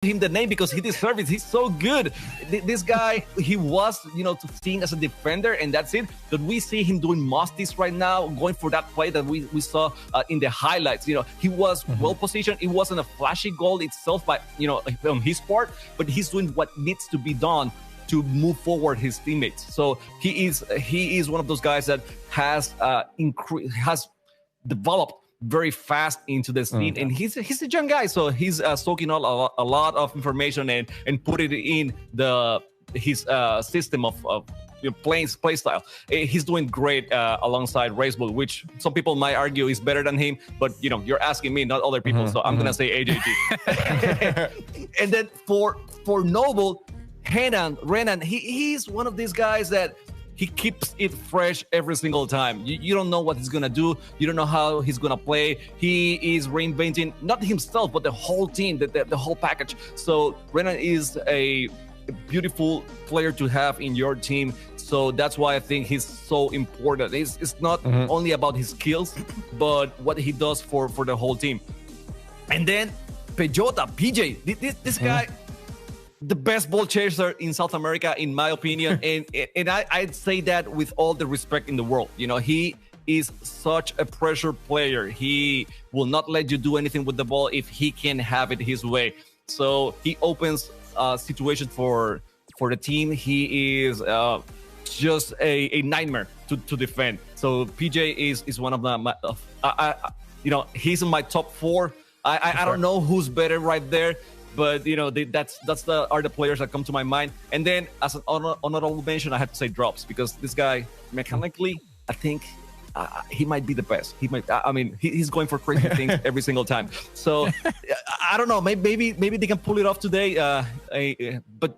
him the name because he deserves it. He's so good. This guy, he was, seen as a defender, and that's it. But we see him doing musties right now, going for that play that we saw in the highlights. He was well positioned. It wasn't a flashy goal itself, on his part, but he's doing what needs to be done to move forward his teammates. So he is one of those guys that has developed very fast into the scene, and he's a young guy, so he's soaking a lot of information and put it in his system of play style. He's doing great alongside Racebull, which some people might argue is better than him, but you're asking me, not other people, so I'm gonna say AJG. And then for Noble, Renan, he's one of these guys that he keeps it fresh every single time. You don't know what he's going to do. You don't know how he's going to play. He is reinventing, not himself, but the whole team, the whole package. So Renan is a beautiful player to have in your team. So that's why I think he's so important. It's not only about his skills, but what he does for the whole team. And then Pejota, PJ, this guy, the best ball chaser in South America, in my opinion, and I'd say that with all the respect in the world. He is such a pressure player. He will not let you do anything with the ball if he can have it his way. So he opens situations for the team. He is just a nightmare to defend. So PJ is one of them. He's in my top 4. I don't know who's better right there. But that's the players that come to my mind. And then as an honorable mention, I have to say Drops, because this guy mechanically, I think he might be the best. He's going for crazy things every single time. So I don't know. Maybe they can pull it off today. But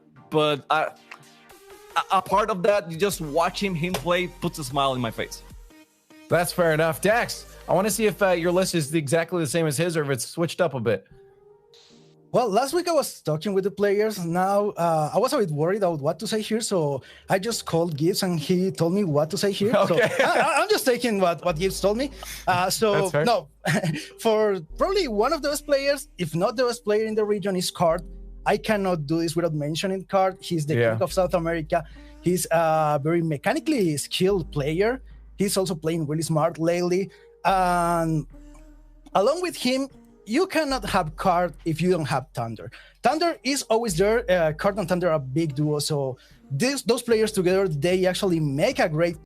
a part of that, you just watching him play puts a smile in my face. That's fair enough. Dex, I want to see if your list is exactly the same as his or if it's switched up a bit. Well, last week I was talking with the players. Now I was a bit worried about what to say here, so I just called Gibbs and he told me what to say here. Okay. So I'm just taking what Gibbs told me. No, for probably one of the best players, if not the best player in the region, is Card. I cannot do this without mentioning Card. He's the king of South America. He's a very mechanically skilled player. He's also playing really smart lately. And along with him, you cannot have Card if you don't have Thunder. Thunder is always there. Card and Thunder are a big duo. So those players together, they actually make a great.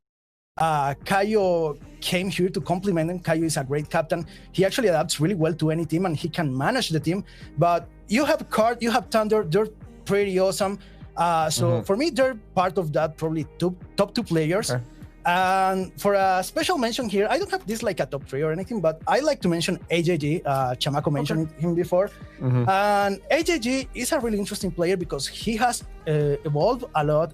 Kayo came here to complement him. Kayo is a great captain. He actually adapts really well to any team and he can manage the team. But you have Card, you have Thunder. They're pretty awesome. For me, they're part of that probably top 2 players. Okay. And for a special mention here, I don't have this like a top 3 or anything, but I like to mention AJG. Chamaco mentioned him before. And AJG is a really interesting player because he has evolved a lot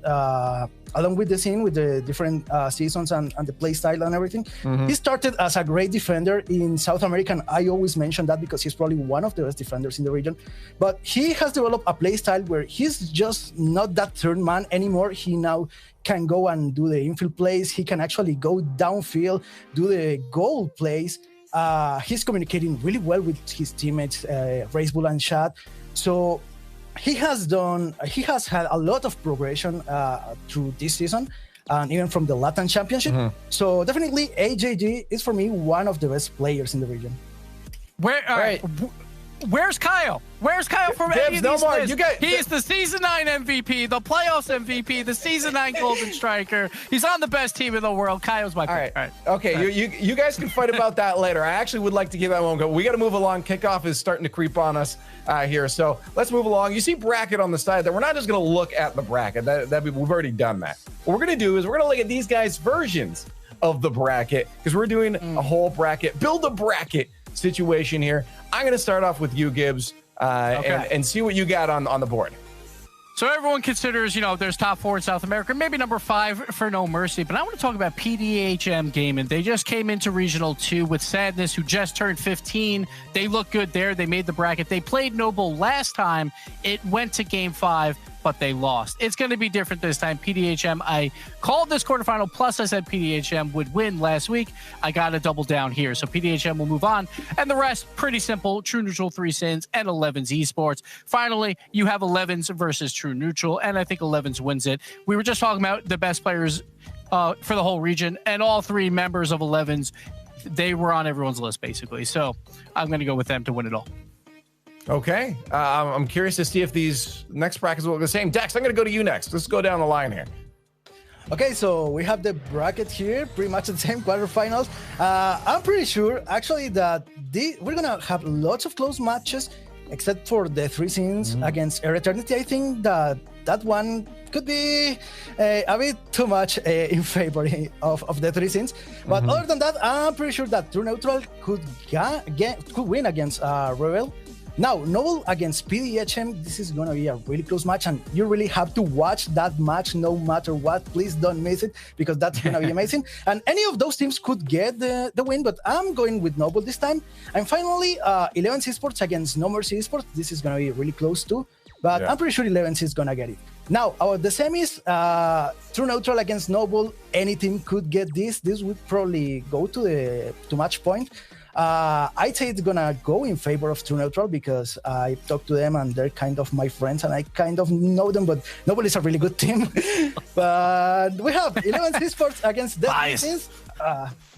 along with the scene, with the different seasons and the play style and everything. He started as a great defender in South America, and I always mention that because he's probably one of the best defenders in the region. But he has developed a play style where he's just not that third man anymore. He now can go and do the infield plays. He can actually go downfield, do the goal plays. He's communicating really well with his teammates, Racebull and Shad. So he has had a lot of progression through this season, and even from the Latin Championship. So definitely AJG is for me one of the best players in the region. Where's Kyle? Where's Kyle from any of these lists? He is the Season 9 MVP, the Playoffs MVP, the Season 9 Golden Striker. He's on the best team in the world. Kyle's my pick. All right. Okay, you guys can fight about that later. I actually would like to give that one a go. We got to move along. Kickoff is starting to creep on us here. So let's move along. You see bracket on the side there. We're not just going to look at the bracket. We've already done that. What we're going to do is we're going to look at these guys' versions of the bracket because we're doing a whole bracket, build a bracket situation here. I'm going to start off with you, Gibbs, and see what you got on the board. So everyone considers, there's top 4 in South America, maybe number 5 for No Mercy. But I want to talk about PDHM Gaming. They just came into Regional 2 with Sadness, who just turned 15. They look good there. They made the bracket. They played Noble last time. It went to Game 5. but they lost. It's going to be different this time. PDHM, I called this quarterfinal, plus I said PDHM would win last week. I got to double down here. So PDHM will move on. And the rest, pretty simple. True Neutral 3 Sins and 11's Esports. Finally, you have 11's versus True Neutral, and I think 11's wins it. We were just talking about the best players for the whole region, and all 3 members of 11's, they were on everyone's list, basically. So I'm going to go with them to win it all. Okay. I'm curious to see if these next brackets will look the same. Dex, I'm going to go to you next. Let's go down the line here. Okay, so we have the bracket here, pretty much the same quarterfinals. I'm pretty sure, actually, that we're going to have lots of close matches, except for the 3 Sins against Air Eternity. I think that one could be a bit too much in favor of the 3 Sins. But other than that, I'm pretty sure that True Neutral could win against Rebel. Now, Noble against PDHM, this is going to be a really close match, and you really have to watch that match no matter what. Please don't miss it, because that's going to be amazing. And any of those teams could get the win, but I'm going with Noble this time. And finally, 11's Esports against No Mercy Esports. This is going to be really close too, but I'm pretty sure 11's is going to get it. Now, the semis, True Neutral against Noble, any team could get this. This would probably go to match point. I'd say it's gonna go in favor of True Neutral, because I talked to them and they're kind of my friends and I kind of know them, but Nobody's a really good team. But we have 11's Esports against Death Sins.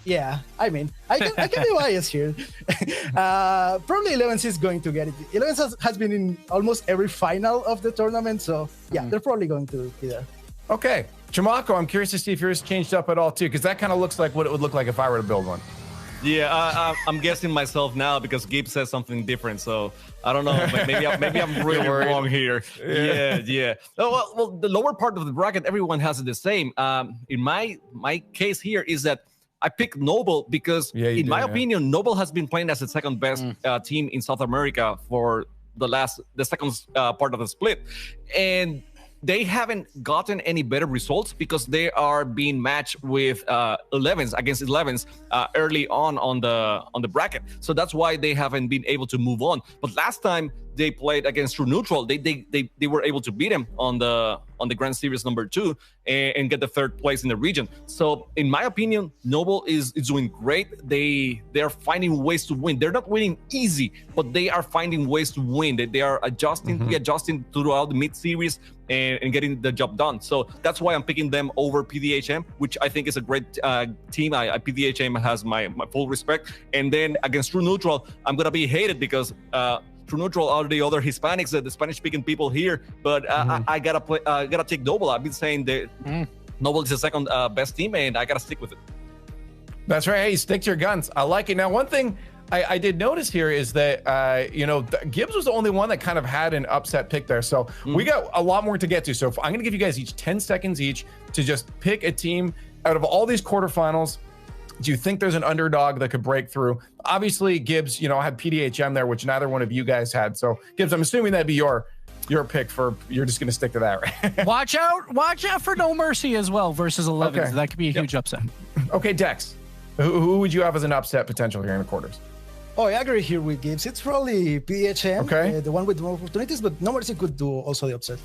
Yeah, I mean, I can be biased here. Probably 11's is going to get it. 11's has been in almost every final of the tournament, so yeah, they're probably going to be there. Okay, Chimako, I'm curious to see if yours changed up at all too, because that kind of looks like what it would look like if I were to build one. Yeah, I'm guessing myself now because Gabe says something different. So I don't know. Maybe I'm really wrong here. Yeah. Oh, well, the lower part of the bracket, everyone has it the same. In my case here is that I picked Noble because, in my opinion, Noble has been playing as the second best team in South America for the second part of the split, and they haven't gotten any better results because they are being matched with 11s against 11s early on the bracket. So that's why they haven't been able to move on. But last time they played against True Neutral, they were able to beat them on the Grand Series number 2 and get the 3rd place in the region. So in my opinion, Noble is doing great. They're finding ways to win. They're not winning easy, but they are finding ways to win. They are readjusting throughout the mid series and getting the job done. So that's why I'm picking them over PDHM, which I think is a great team. PDHM has my full respect. And then against True Neutral, I'm gonna be hated because True Neutral are the other Hispanics, the Spanish-speaking people here. But I gotta take Noble. I've been saying that Noble is the second best team, and I gotta stick with it. That's right. Hey, stick to your guns. I like it. Now, one thing I did notice here is that, Gibbs was the only one that kind of had an upset pick there. So we got a lot more to get to. So I'm going to give you guys each 10 seconds each to just pick a team out of all these quarterfinals. Do you think there's an underdog that could break through? Obviously, Gibbs, had PDHM there, which neither one of you guys had. So, Gibbs, I'm assuming that'd be your pick you're just going to stick to that, right? Watch out for No Mercy as well versus 11. Okay. So that could be a huge upset. Okay, Dex, who would you have as an upset potential here in the quarters? Oh, I agree here with Gibbs. It's probably PDHM, the one with more opportunities, but No Mercy could do also the upset.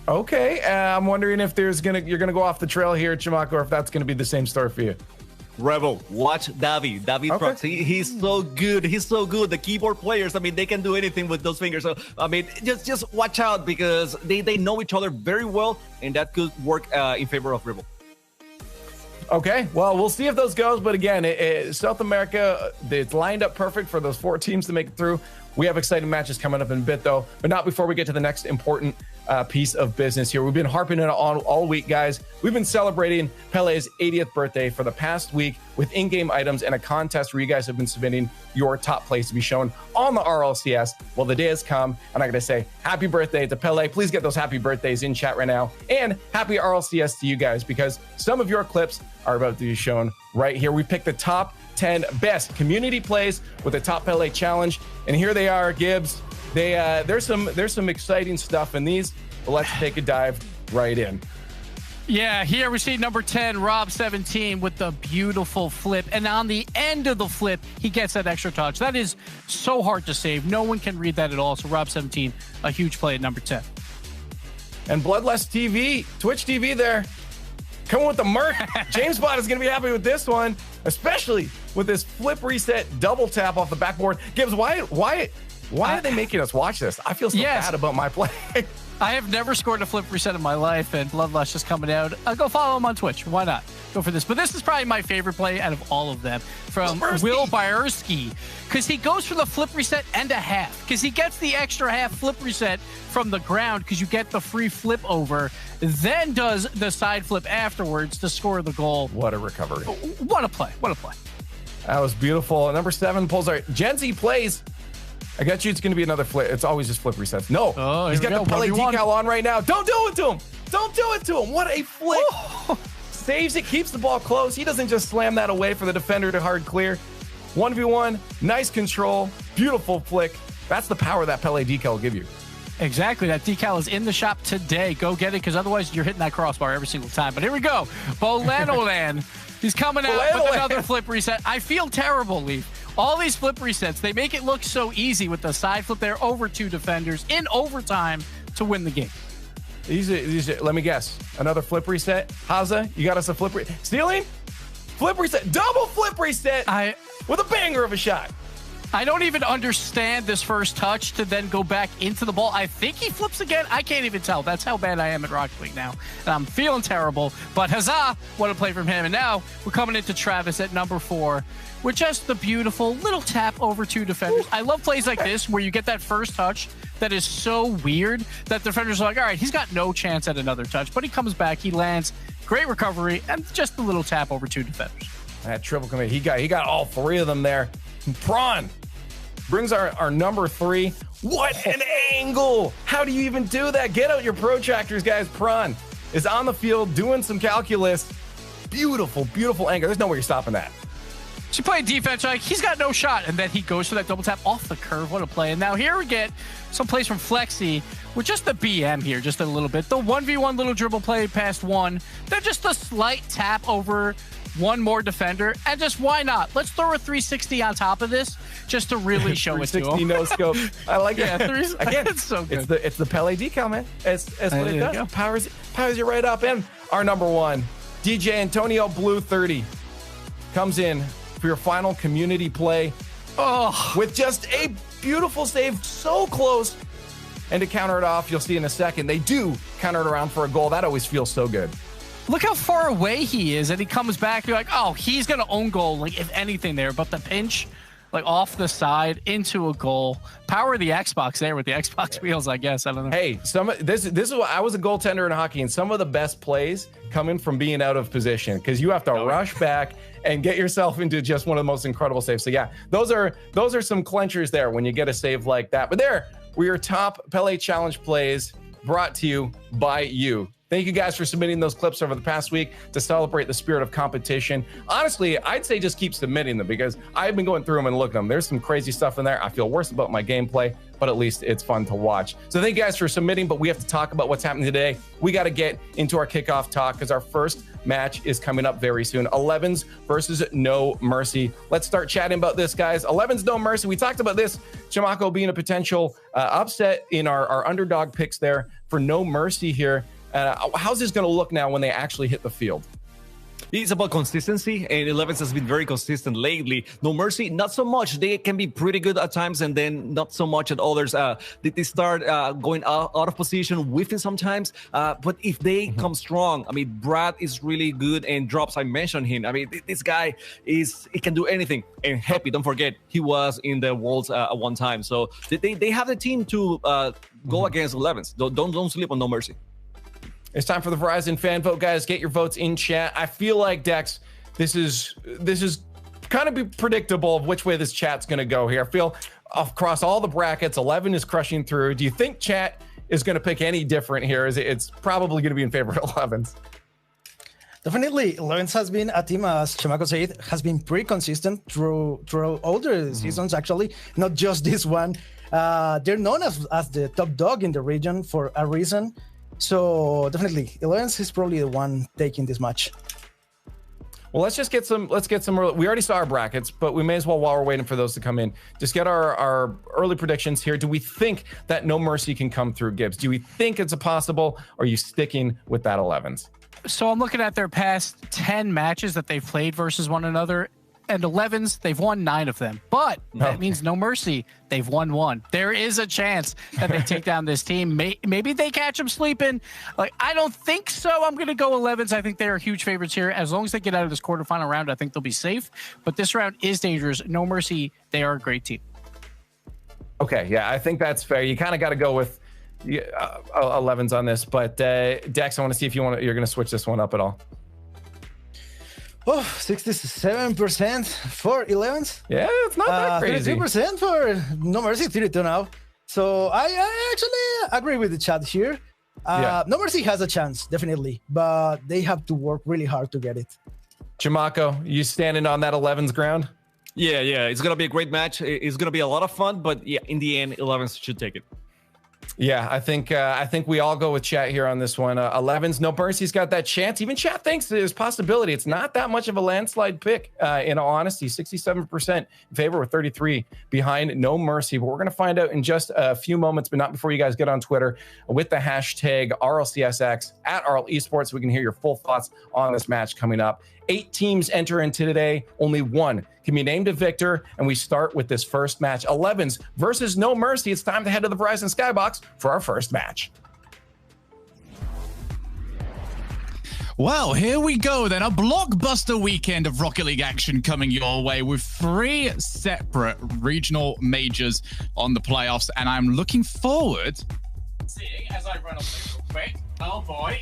Okay, I'm wondering if you're gonna go off the trail here, Chimako, or if that's gonna be the same story for you. Rebel, watch David Proxy. He's so good. The keyboard players, I mean, they can do anything with those fingers. So I mean, just watch out because they know each other very well, and that could work in favor of Rebel. Okay, well, we'll see if those goes. But again, South America, it's lined up perfect for those 4 teams to make it through. We have exciting matches coming up in a bit, though, but not before we get to the next important piece of business here. We've been harping it on all week, guys. We've been celebrating Pele's 80th birthday for the past week with in-game items and a contest where you guys have been submitting your top plays to be shown on the RLCS. Well, the day has come, and I'm going to say happy birthday to Pele. Please get those happy birthdays in chat right now, and happy RLCS to you guys, because some of your clips are about to be shown right here. We picked the top 10 best community plays with the Top Pele Challenge, and here they are, Gibbs. There's some exciting stuff in these, but let's take a dive right in. Yeah, here we see number 10, Rob 17 with the beautiful flip, and on the end of the flip, he gets that extra touch. That is so hard to save. No one can read that at all. So Rob 17, a huge play at number 10. And Bloodlust TV, Twitch TV there, coming with the Merc. James Bond is going to be happy with this one, especially with this flip reset double tap off the backboard. Gibbs, why are they making us watch this? I feel so bad about my play. I have never scored a flip reset in my life, and Bloodlust is coming out. I'll go follow him on Twitch. Why not? Go for this. But this is probably my favorite play out of all of them from Will Bierski, because he goes for the flip reset and a half, because he gets the extra half flip reset from the ground because you get the free flip over, then does the side flip afterwards to score the goal. What a recovery. What a play. What a play. That was beautiful. Number 7 pulls our Gen Z plays. I got you. It's going to be another flip. It's always just flip resets. No, he's got the Pele decal on right now. Don't do it to him. Don't do it to him. What a flip. Oh. Saves it, keeps the ball close. He doesn't just slam that away for the defender to hard clear. 1v1, nice control, beautiful flick. That's the power that Pele decal will give you. Exactly. That decal is in the shop today. Go get it, because otherwise you're hitting that crossbar every single time. But here we go. Bolanolan. He's coming out with another flip reset. I feel terrible, Leaf. All these flip resets, they make it look so easy with the side flip there over 2 defenders in overtime to win the game. Let me guess. Another flip reset. Haza, you got us a flip reset. Stealing? Flip reset. Double flip reset with a banger of a shot. I don't even understand this first touch to then go back into the ball. I think he flips again. I can't even tell. That's how bad I am at Rocket League now. And I'm feeling terrible. But huzzah, what a play from him. And now we're coming into Travis at number 4 with just the beautiful little tap over 2 defenders. I love plays like this where you get that first touch that is so weird that defenders are like, all right, he's got no chance at another touch. But he comes back, he lands, great recovery, and just a little tap over 2 defenders. That triple commit, he got all 3 of them there. Prawn brings our number 3. What an angle! How do you even do that? Get out your protractors, guys. Prawn is on the field doing some calculus. Beautiful, beautiful angle. There's no way you're stopping that. She played defense, like he's got no shot, and then he goes for that double tap off the curve. What a play. And now here we get some plays from Flexi with just the BM here, just a little bit. The 1v1 little dribble play past 1. Then just a slight tap over 1 more defender, and just why not? Let's throw a 360 on top of this just to really show it to him. 360 no scope. I like it. Again, it's so good. It's the Pele decal, man. It's what it does. Powers you right up. And our number 1, DJ Antonio Blue 30, comes in for your final community play. With just a beautiful save, so close. And to counter it off, you'll see in a second, they do counter it around for a goal. That always feels so good. Look how far away he is, and he comes back. You're like, oh, he's going to own goal, like, if anything there. But the pinch, like, off the side into a goal. Power of the Xbox there with the Xbox wheels, I guess. I don't know. Hey, this is what I was a goaltender in hockey, and some of the best plays coming from being out of position, because you have to rush back and get yourself into just one of the most incredible saves. So yeah, those are some clenchers there when you get a save like that. But there were your top Pele Challenge plays, brought to you by you. Thank you guys for submitting those clips over the past week to celebrate the spirit of competition. Honestly, I'd say just keep submitting them, because I've been going through them and looking at them. There's some crazy stuff in there. I feel worse about my gameplay, but at least it's fun to watch. So thank you guys for submitting, but we have to talk about what's happening today. We got to get into our kickoff talk, because our first match is coming up very soon. 11s versus No Mercy. Let's start chatting about this, guys. 11s No Mercy. We talked about this, Chamaco being a potential upset in our underdog picks there for No Mercy here. How's this going to look now when they actually hit the field? It's about consistency, and 11s has been very consistent lately. No Mercy, not so much. They can be pretty good at times, and then not so much at others. They start going out of position, whiffing sometimes. But if they come strong, I mean, Brad is really good, and Drops, I mentioned him. I mean, this guy he can do anything. And Happy, don't forget, he was in the Worlds at one time. So they have the team to go against 11s. Don't sleep on No Mercy. It's time for the Verizon fan vote, guys. Get your votes in chat. I feel like, Dex, this is kind of predictable of which way this chat's going to go here. I feel across all the brackets, 11 is crushing through. Do you think chat is going to pick any different here? It's probably going to be in favor of 11s. Definitely, 11s has been a team, as Chamaco said, has been pretty consistent through all the seasons, actually, not just this one. They're known as the top dog in the region for a reason. So definitely, 11s is probably the one taking this match. Well, let's get some. We already saw our brackets, but we may as well, while we're waiting for those to come in, just get our early predictions here. Do we think that No Mercy can come through, Gibbs? Do we think it's a possible? Or are you sticking with that 11s? So I'm looking at their past 10 matches that they've played versus one another. And 11s, they've won 9 of them. But that means No Mercy, they've won 1. There is a chance that they take down this team. Maybe they catch them sleeping. Like, I don't think so. I'm going to go 11s. I think they are huge favorites here. As long as they get out of this quarterfinal round, I think they'll be safe. But this round is dangerous. No Mercy, they are a great team. Okay, yeah, I think that's fair. You kind of got to go with 11s on this. But Dex, I want to see if you're going to switch this one up at all. Oh, 67% for 11s. Yeah, it's not that crazy. 32% for No Mercy, 32 now. So I actually agree with the chat here. No Mercy has a chance, definitely, but they have to work really hard to get it. Chimako, you standing on that 11s ground? Yeah, it's gonna be a great match. It's gonna be a lot of fun, but yeah, in the end, 11s should take it. Yeah, I think we all go with chat here on this one. 11s, No Mercy's got that chance. Even chat thinks there's possibility. It's not that much of a landslide pick, in all honesty. 67% in favor with 33 behind No Mercy. But we're going to find out in just a few moments, but not before you guys get on Twitter with the hashtag RLCSX at RL Esports, so we can hear your full thoughts on this match coming up. 8 teams enter into today. Only 1 can be named a victor, and we start with this first match. 11s versus No Mercy. It's time to head to the Verizon Skybox for our first match. Well, here we go then. A blockbuster weekend of Rocket League action coming your way with 3 separate regional majors on the playoffs, and I'm looking forward to seeing as I run up this real quick. Oh boy.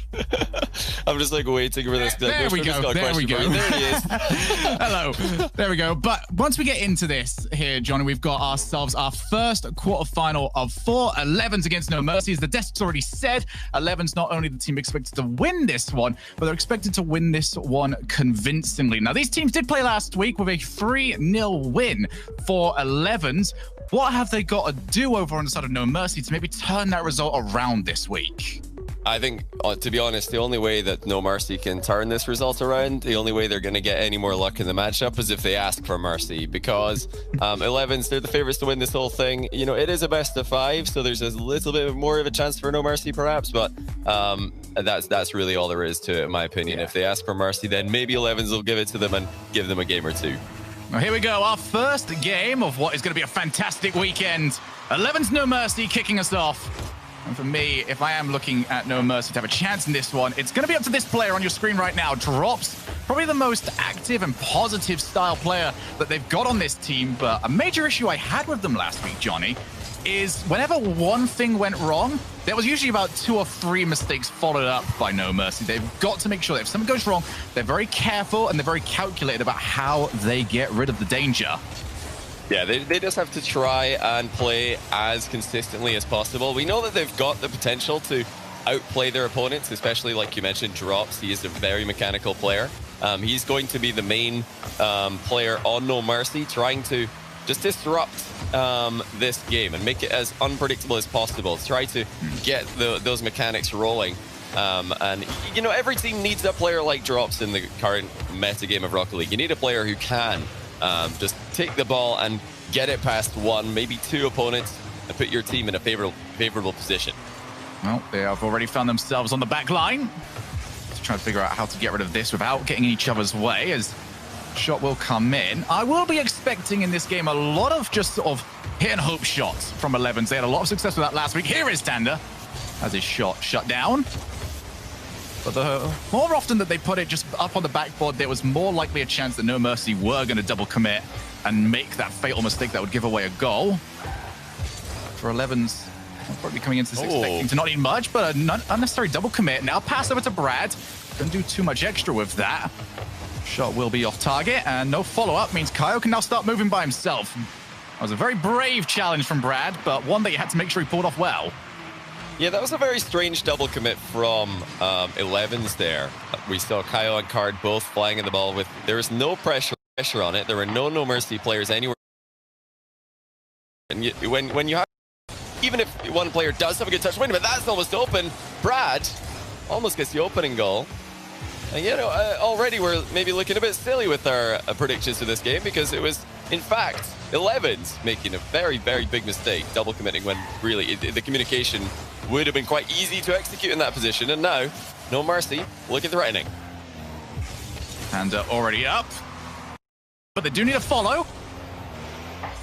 I'm just like waiting for this. There we go. There we go. There he is. Hello. There we go. But once we get into this here, Johnny, we've got ourselves our first quarterfinal of 4 11s against No Mercy. As the desk's already said, 11s not only the team expected to win this one, but they're expected to win this one convincingly. Now, these teams did play last week with a 3-0 win for 11s. What have they got to do over on the side of No Mercy to maybe turn that result around this week? I think, to be honest, the only way that No Mercy can turn this result around, the only way they're going to get any more luck in the matchup is if they ask for mercy, because 11s, they're the favorites to win this whole thing. You know, it is a best of 5, so there's a little bit more of a chance for No Mercy perhaps, but that's really all there is to it, in my opinion. If they ask for mercy, then maybe 11s will give it to them and give them a game or 2. Well, here we go, our first game of what is going to be a fantastic weekend. 11s No Mercy kicking us off. And for me, if I am looking at No Mercy to have a chance in this one, it's going to be up to this player on your screen right now. Drops, probably the most active and positive style player that they've got on this team. But a major issue I had with them last week, Johnny, is whenever one thing went wrong, there was usually about 2 or 3 mistakes followed up by No Mercy. They've got to make sure that if something goes wrong, they're very careful and they're very calculated about how they get rid of the danger. Yeah, they just have to try and play as consistently as possible. We know that they've got the potential to outplay their opponents, especially like you mentioned, Drops. He is a very mechanical player. He's going to be the main player on No Mercy, trying to just disrupt this game and make it as unpredictable as possible. Try to get those mechanics rolling. And, you know, every team needs a player like Drops in the current meta game of Rocket League. You need a player who can just take the ball and get it past 1, maybe 2 opponents and put your team in a favorable position. Well, they have already found themselves on the back line. Just trying to figure out how to get rid of this without getting in each other's way as shot will come in. I will be expecting in this game a lot of just sort of hit and hope shots from 11s. They had a lot of success with that last week. Here is Tander as his shot shut down. But the more often that they put it just up on the backboard, there was more likely a chance that No Mercy were going to double commit and make that fatal mistake that would give away a goal. For 11s, probably coming into this expecting to not need much, but an unnecessary double commit. Now pass over to Brad. Don't do too much extra with that. Shot will be off target, and no follow-up means Kyo can now start moving by himself. That was a very brave challenge from Brad, but one that you had to make sure he pulled off well. Yeah, that was a very strange double commit from 11s there. We saw Kyo and Card both flying in the ball with, there was no pressure on it. There were no Mercy players anywhere. And when you have, even if one player does have a good touch, wait a minute, that's almost open. Brad almost gets the opening goal. And, you know, already we're maybe looking a bit silly with our predictions for this game because it was, in fact, 11's making a very, very big mistake, double committing when really the communication would have been quite easy to execute in that position. And now, No Mercy, looking threatening. And already up. But they do need a follow.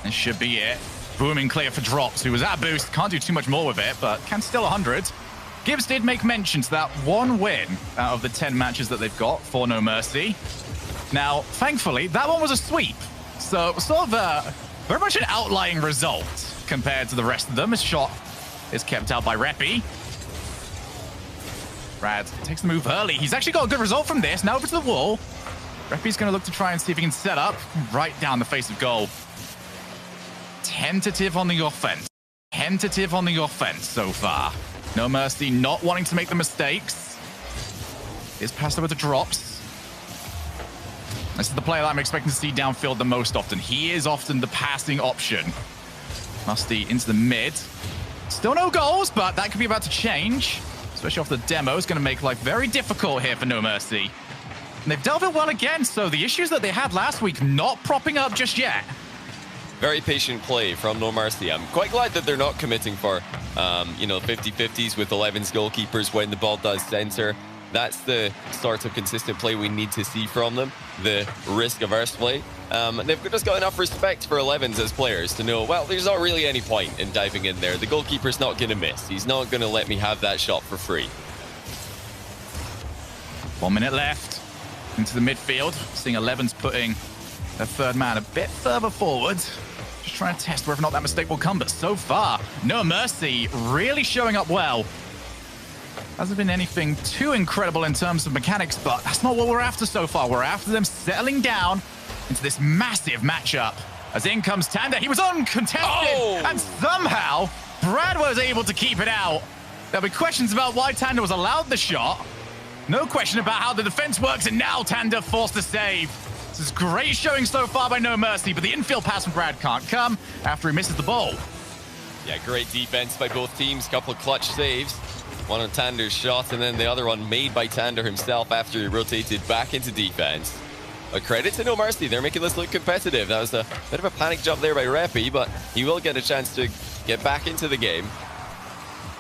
This should be it. Booming clear for Drops, who was at a boost. Can't do too much more with it, but can still 100. Gibbs did make mention to that one win out of the 10 matches that they've got for No Mercy. Now, thankfully, that one was a sweep. So sort of very much an outlying result compared to the rest of them. His shot is kept out by Reppy. Brad takes the move early. He's actually got a good result from this. Now over to the wall. Reppy's going to look to try and see if he can set up right down the face of goal. Tentative on the offense. Tentative on the offense so far. No Mercy not wanting to make the mistakes. Is passed over to Drops. This is the player that I'm expecting to see downfield the most often. He is often the passing option. Musty into the mid. Still no goals, but that could be about to change. Especially off the demo. It's going to make life very difficult here for No Mercy. And they've dealt it well again, so the issues that they had last week not propping up just yet. Very patient play from No Mercy. I'm quite glad that they're not committing for, you know, 50-50s with 11's goalkeepers when the ball does center. That's the sort of consistent play we need to see from them, the risk-averse play. They've just got enough respect for 11's as players to know, well, there's not really any point in diving in there. The goalkeeper's not going to miss. He's not going to let me have that shot for free. 1 minute left into the midfield. Seeing 11's putting their third man a bit further forward. Just trying to test whether or not that mistake will come, but so far, No Mercy really showing up well. Hasn't been anything too incredible in terms of mechanics, but that's not what we're after so far. We're after them settling down into this massive matchup. As in comes Tanda. He was uncontested, and somehow Brad was able to keep it out. There'll be questions about why Tanda was allowed the shot. No question about how the defense works, and now Tanda forced to save. This is great showing so far by No Mercy, but the infield pass from Brad can't come after he misses the ball. Yeah, great defense by both teams. Couple of clutch saves. One on Tander's shot, and then the other one made by Tander himself after he rotated back into defense. But credit to No Mercy. They're making this look competitive. That was a bit of a panic job there by Reppy, but he will get a chance to get back into the game.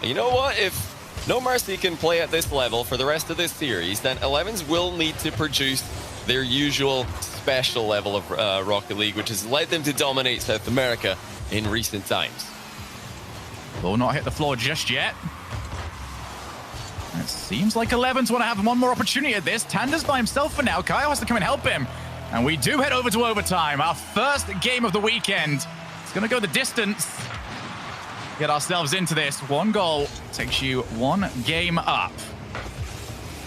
And you know what? If No Mercy can play at this level for the rest of this series, then 11's will need to produce their usual special level of Rocket League, which has led them to dominate South America in recent times. Ball not hit the floor just yet. It seems like 11's want to have one more opportunity at this. Tanda's by himself for now. Kyle has to come and help him. And we do head over to overtime. Our first game of the weekend. It's going to go the distance. Get ourselves into this. One goal takes you one game up.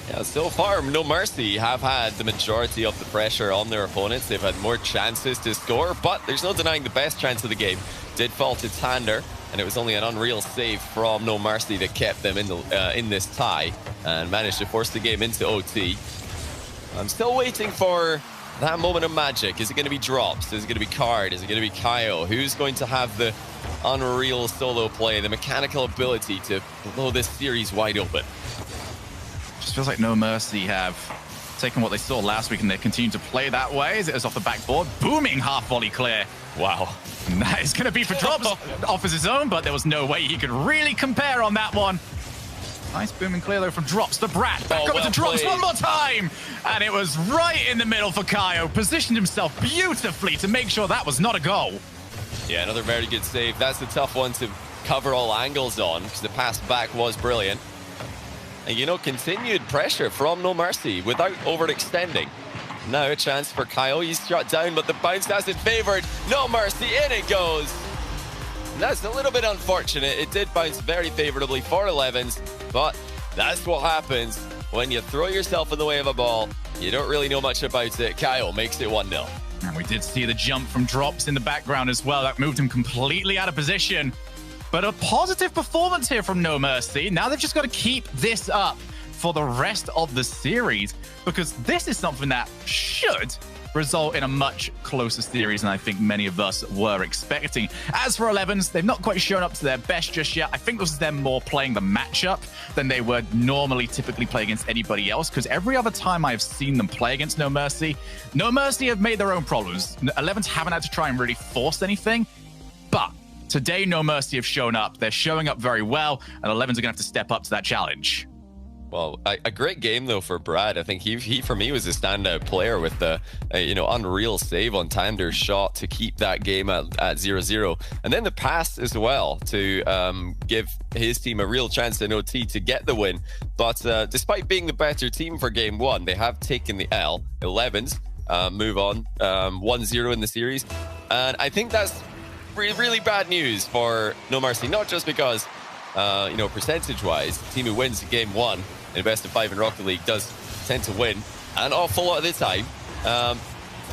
Yeah, so far, No Mercy have had the majority of the pressure on their opponents. They've had more chances to score, but there's no denying the best chance of the game did fall to Tander. And it was only an unreal save from No Mercy that kept them in this tie and managed to force the game into OT. I'm still waiting for that moment of magic. Is it going to be Drops? Is it going to be Card? Is it going to be Kyo? Who's going to have the unreal solo play, the mechanical ability to blow this series wide open? Just feels like No Mercy have taken what they saw last week and they continue to play that way as it is off the backboard. Booming half volley clear. Wow. And that is going to be for Drops. Offers his own, but there was no way he could really compare on that one. Nice booming clear, though, from Drops to Brad. Back over to Drops one more time. And it was right in the middle for Kyo. Positioned himself beautifully to make sure that was not a goal. Yeah, another very good save. That's the tough one to cover all angles on because the pass back was brilliant. And, you know, continued pressure from No Mercy without overextending. Now a chance for Kyle. He's shot down, but the bounce hasn't favored No Mercy. In it goes. And that's a little bit unfortunate. It did bounce very favorably for 11's, but that's what happens when you throw yourself in the way of a ball. You don't really know much about it. Kyle makes it 1-0. And we did see the jump from Drops in the background as well. That moved him completely out of position. But a positive performance here from No Mercy. Now they've just got to keep this up for the rest of the series, because this is something that should result in a much closer series than I think many of us were expecting. As for 11s, they've not quite shown up to their best just yet. I think this is them more playing the matchup than they would normally typically play against anybody else, because every other time I've seen them play against No Mercy have made their own problems. 11s haven't had to try and really force anything, but today No Mercy have shown up. They're showing up very well, and 11s are going to have to step up to that challenge. Well, a great game, though, for Brad. I think he for me, was a standout player with the, unreal save on Tander's shot to keep that game at 0-0. And then the pass as well to give his team a real chance in OT to get the win. But despite being the better team for game one, they have taken the L. 11s move on 1-0 in the series. And I think that's really bad news for No Mercy, not just because, percentage-wise, the team who wins game one in a best of 5 in Rocket League does tend to win an awful lot of the time.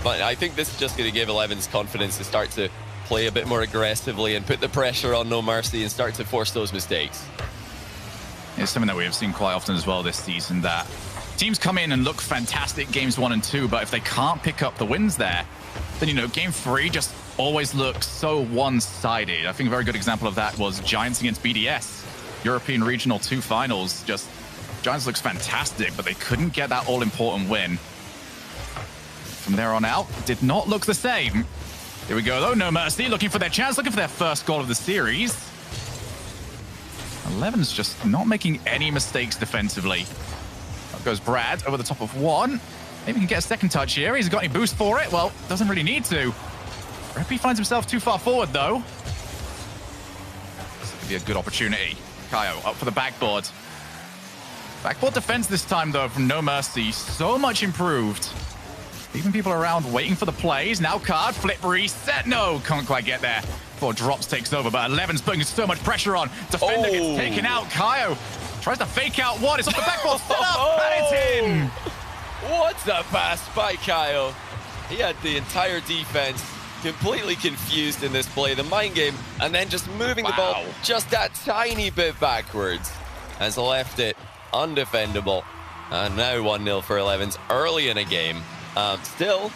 But I think this is just going to give 11's confidence to start to play a bit more aggressively and put the pressure on No Mercy and start to force those mistakes. It's something that we have seen quite often as well this season, that teams come in and look fantastic games 1 and 2, but if they can't pick up the wins there, then, game 3 just always looks so one-sided. I think a very good example of that was Giants against BDS. European Regional 2 finals. Just Giants looks fantastic, but they couldn't get that all-important win. From there on out, did not look the same. Here we go, though. No Mercy looking for their chance, looking for their first goal of the series. 11's just not making any mistakes defensively. Up goes Brad over the top of one. Maybe he can get a second touch here. He's got any boost for it? Well, doesn't really need to. Reppy finds himself too far forward, though. This could be a good opportunity. Kaio up for the backboard. Backboard defense this time, though, from No Mercy. So much improved. Leaving people around waiting for the plays. Now card, flip, reset. No, can't quite get there before Drops takes over, but 11's putting so much pressure on. Defender gets taken out. Kaio tries to fake out one. It's off the backboard, set up, and it's in. What's a pass by Kaio? He had the entire defense completely confused in this play, the mind game, and then just moving the ball just that tiny bit backwards has left it undefendable. And now 1-0 for 11's early in a game. Still,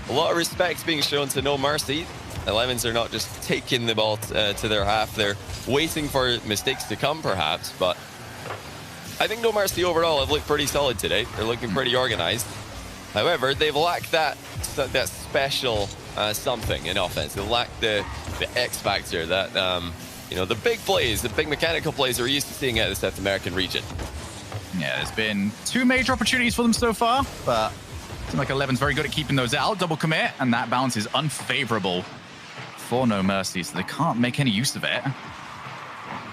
a lot of respect being shown to No Mercy. 11's are not just taking the ball to their half, they're waiting for mistakes to come perhaps, but I think No Mercy overall have looked pretty solid today. They're looking pretty organized. However, they've lacked that special something in offense. They lack the X factor, that the big plays, the big mechanical plays we're used to seeing out of the South American region. Yeah, there's been 2 major opportunities for them so far, but it seems like 11's very good at keeping those out. Double commit, and that bounce is unfavorable for No Mercy, so they can't make any use of it.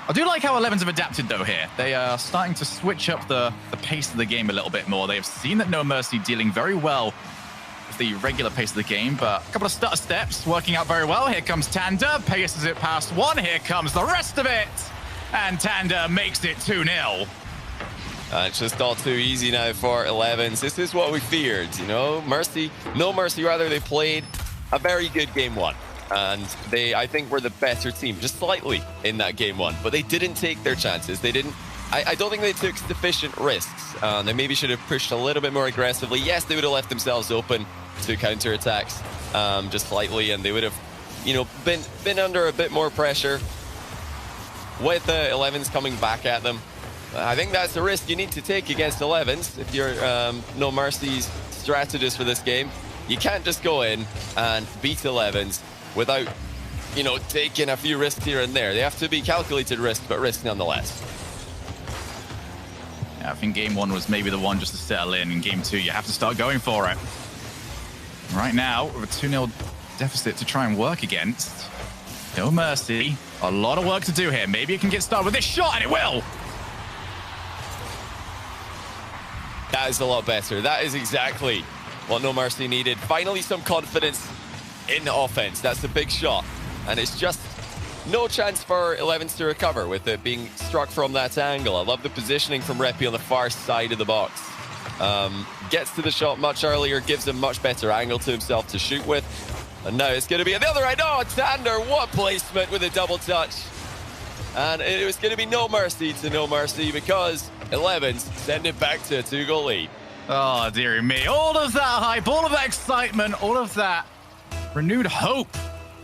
I do like how 11's have adapted, though, here. They are starting to switch up the pace of the game a little bit more. They have seen that No Mercy dealing very well with the regular pace of the game, but a couple of stutter steps working out very well. Here comes Tander, paces it past one. Here comes the rest of it, and Tander makes it 2-0. It's just all too easy now for 11's. This is what we feared, No Mercy, they played a very good game 1. And they, I think, were the better team, just slightly in that game 1. But they didn't take their chances. They didn't. I don't think they took sufficient risks. They maybe should have pushed a little bit more aggressively. Yes, they would have left themselves open to counterattacks just slightly, and they would have, been under a bit more pressure with the 11's coming back at them. I think that's the risk you need to take against 11's if you're No Mercy's strategist for this game. You can't just go in and beat 11's without, taking a few risks here and there. They have to be calculated risks, but risks nonetheless. Yeah, I think game 1 was maybe the one just to settle in. In game 2, you have to start going for it. Right now, with a 2-0 deficit to try and work against, No Mercy. A lot of work to do here. Maybe it can get started with this shot, and it will. That is a lot better. That is exactly what No Mercy needed. Finally, some confidence in the offense. That's a big shot. And it's just no chance for 11's to recover with it being struck from that angle. I love the positioning from Reppy on the far side of the box. Gets to the shot much earlier, gives him much better angle to himself to shoot with. And now it's going to be on the other end. Oh, Tander, what placement with a double touch. And it was going to be No Mercy to No Mercy because 11's send it back to a 2-goal lead. Oh, dearie me. All of that hype, all of that excitement, all of that renewed hope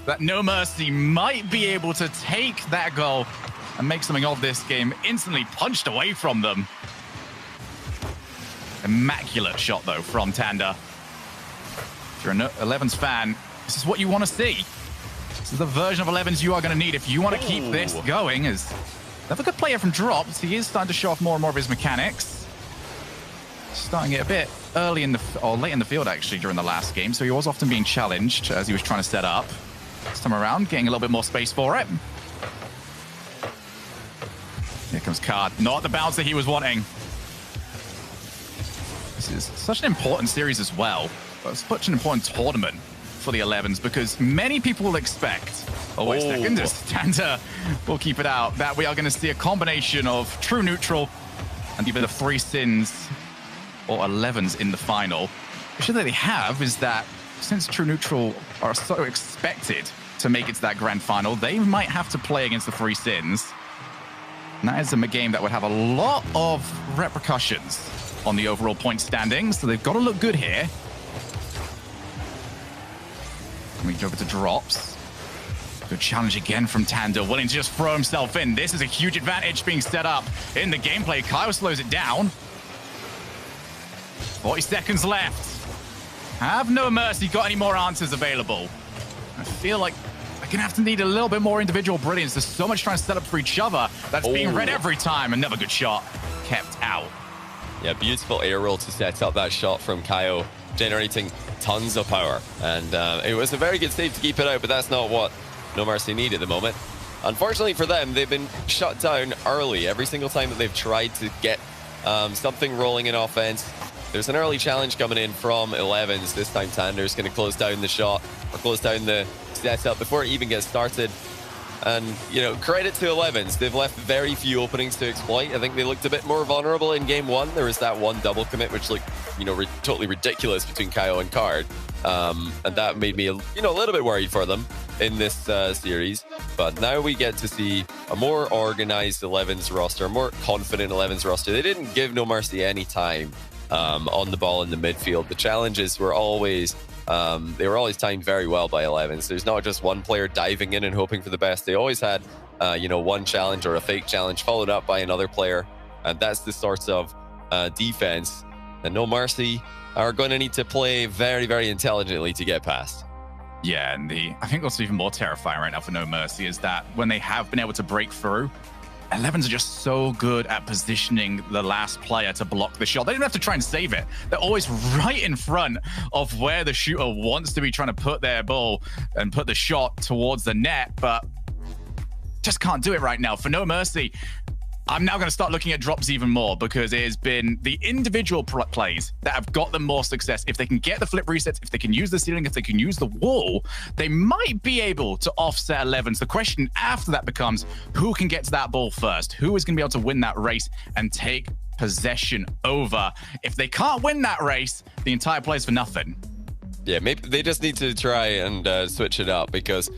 that No Mercy might be able to take that goal and make something of this game, instantly punched away from them. Immaculate shot, though, from Tanda. If you're an 11s fan, this is what you want to see. This is the version of 11s you are going to need if you want to keep this going. As they have a good player from Drops. He is starting to show off more and more of his mechanics. Starting it a bit early in the, or late in the field, actually, during the last game. So he was often being challenged as he was trying to set up. This time around, getting a little bit more space for it. Here comes Card. Not the bounce that he was wanting. This is such an important series as well. But such an important tournament for the 11s because many people will expect, oh, wait a second, Tanda will keep it out, that we are going to see a combination of true neutral and either the 3 sins or 11s in the final. The issue that they have is that since true neutral are so expected to make it to that grand final, they might have to play against the 3 sins. And that is a game that would have a lot of repercussions on the overall point standings, so they've got to look good here. Reach over to Drops. Good challenge again from Tanda, willing to just throw himself in. This is a huge advantage being set up in the gameplay. Kyle slows it down. 40 seconds left. Have No Mercy got any more answers available? I feel like they're going to have to need a little bit more individual brilliance. There's so much trying to set up for each other. That's being read every time. Another good shot kept out. Yeah, beautiful air roll to set up that shot from Kaio, generating tons of power. And it was a very good save to keep it out, but that's not what No Mercy need at the moment. Unfortunately for them, they've been shut down early. Every single time that they've tried to get something rolling in offense, there's an early challenge coming in from 11s. This time Tander's going to close down the shot, or close down the setup before it even gets started. And, you know, credit to 11s. They've left very few openings to exploit. I think they looked a bit more vulnerable in game 1. There was that one double commit, which looked, you know, totally ridiculous between Kaio and Card. And that made me, you know, a little bit worried for them in this series. But now we get to see a more organized 11s roster, a more confident 11s roster. They didn't give No Mercy any time on the ball in the midfield. The challenges were always... they were always timed very well by 11s. There's not just one player diving in and hoping for the best. They always had, you know, one challenge or a fake challenge followed up by another player. And that's the sorts of defense that No Mercy are going to need to play very, very intelligently to get past. Yeah, and I think what's even more terrifying right now for No Mercy is that when they have been able to break through, 11s are just so good at positioning the last player to block the shot. They don't have to try and save it. They're always right in front of where the shooter wants to be trying to put their ball and put the shot towards the net, but just can't do it right now. For No Mercy, I'm now going to start looking at Drops even more because it has been the individual plays that have got them more success. If they can get the flip resets, if they can use the ceiling, if they can use the wall, they might be able to offset 11s. The question after that becomes, who can get to that ball first? Who is going to be able to win that race and take possession over? If they can't win that race, the entire play is for nothing. Yeah, maybe they just need to try and switch it up because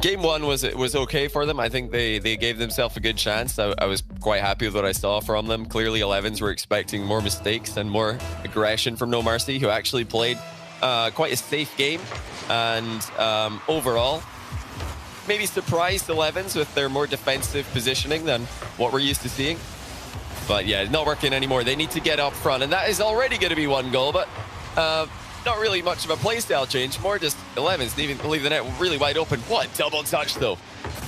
game 1 was okay for them. I think they gave themselves a good chance. I was quite happy with what I saw from them. Clearly, 11s were expecting more mistakes and more aggression from No Mercy, who actually played quite a safe game. And overall, maybe surprised 11s with their more defensive positioning than what we're used to seeing. But yeah, not working anymore. They need to get up front, and that is already going to be 1 goal, but not really much of a playstyle change, more just 11s leaving the net really wide open. What double touch, though,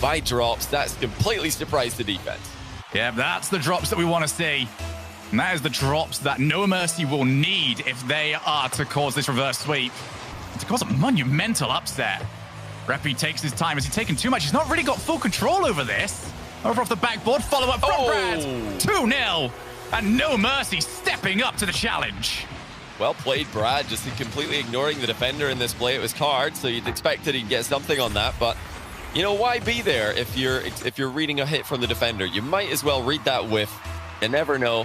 by Drops. That's completely surprised the defense. Yeah, that's the Drops that we want to see. And that is the Drops that No Mercy will need if they are to cause this reverse sweep. To cause a monumental upset. Reppy takes his time. Has he taken too much? He's not really got full control over this. Over off the backboard, follow up from Brad. 2-0. And No Mercy stepping up to the challenge. Well played, Brad, just completely ignoring the defender in this play. It was Card, so you'd expect that he'd get something on that, but you know, why be there if you're reading a hit from the defender? You might as well read that whiff. You never know.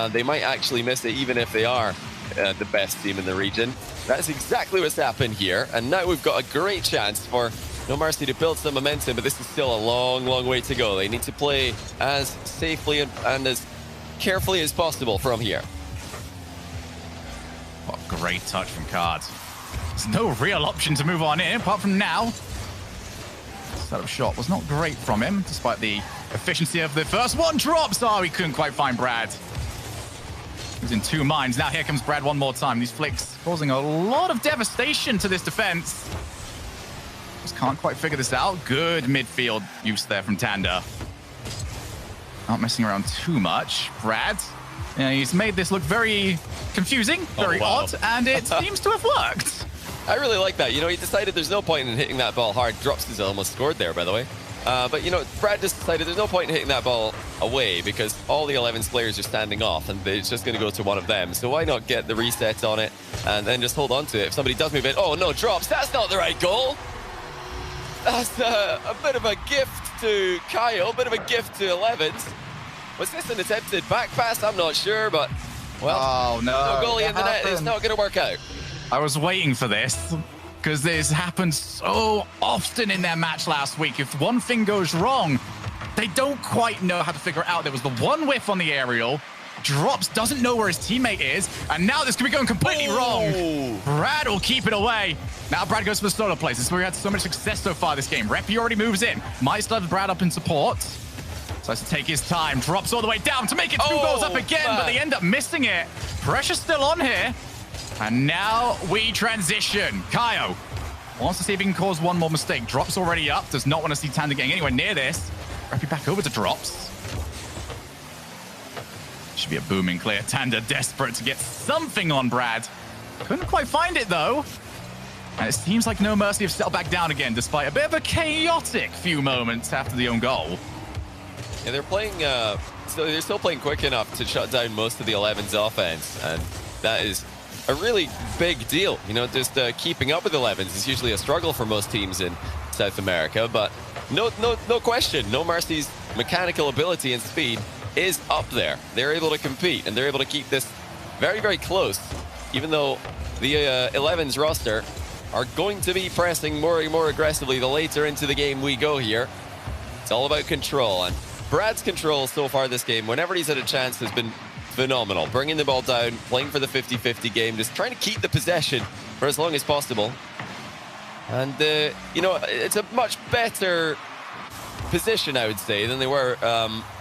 They might actually miss it even if they are the best team in the region. That's exactly what's happened here, and now we've got a great chance for No Mercy to build some momentum, but this is still a long, long way to go. They need to play as safely and as carefully as possible from here. What a great touch from Card. There's no real option to move on in, apart from now. Setup shot was not great from him, despite the efficiency of the first one. Drops! Oh, he couldn't quite find Brad. He was in two minds. Now here comes Brad one more time. These flicks causing a lot of devastation to this defense. Just can't quite figure this out. Good midfield use there from Tanda. Not messing around too much. Brad, he's made this look very confusing, very odd, and it seems to have worked. I really like that. You know, he decided there's no point in hitting that ball hard. Drops is almost scored there, by the way. But, you know, Brad just decided there's no point in hitting that ball away because all the 11's players are standing off and it's just going to go to one of them. So why not get the reset on it and then just hold on to it? If somebody does move in, oh, no, Drops, that's not the right goal. That's a bit of a gift to Kyle, a bit of a gift to 11's. Was this an attempted back pass? I'm not sure, but, well, no goalie in the net is not going to work out. I was waiting for this because this happened so often in their match last week. If one thing goes wrong, they don't quite know how to figure it out. There was the one whiff on the aerial. Drops doesn't know where his teammate is, and now this could be going completely wrong. Brad will keep it away. Now Brad goes for the solo place. This is where he had so much success so far this game. Reppy already moves in. Might still have Brad up in support. So has to take his time. Drops all the way down to make it 2 goals up again, but they end up missing it. Pressure's still on here. And now we transition. Kaio wants to see if he can cause one more mistake. Drops already up. Does not want to see Tanda getting anywhere near this. Reppy back over to Drops. Should be a booming clear. Tanda desperate to get something on Brad. Couldn't quite find it, though. And it seems like No Mercy have settled back down again, despite a bit of a chaotic few moments after the own goal. Yeah, they're playing, so they're still playing quick enough to shut down most of the 11's offense. And that is a really big deal. You know, just keeping up with 11's is usually a struggle for most teams in South America. But no question, No Mercy's mechanical ability and speed is up there. They're able to compete and they're able to keep this very, very close, even though the 11's roster are going to be pressing more and more aggressively the later into the game we go here. It's all about control, and Brad's control so far this game, whenever he's had a chance, has been phenomenal. Bringing the ball down, playing for the 50-50 game, just trying to keep the possession for as long as possible. And, you know, it's a much better position, I would say, than they were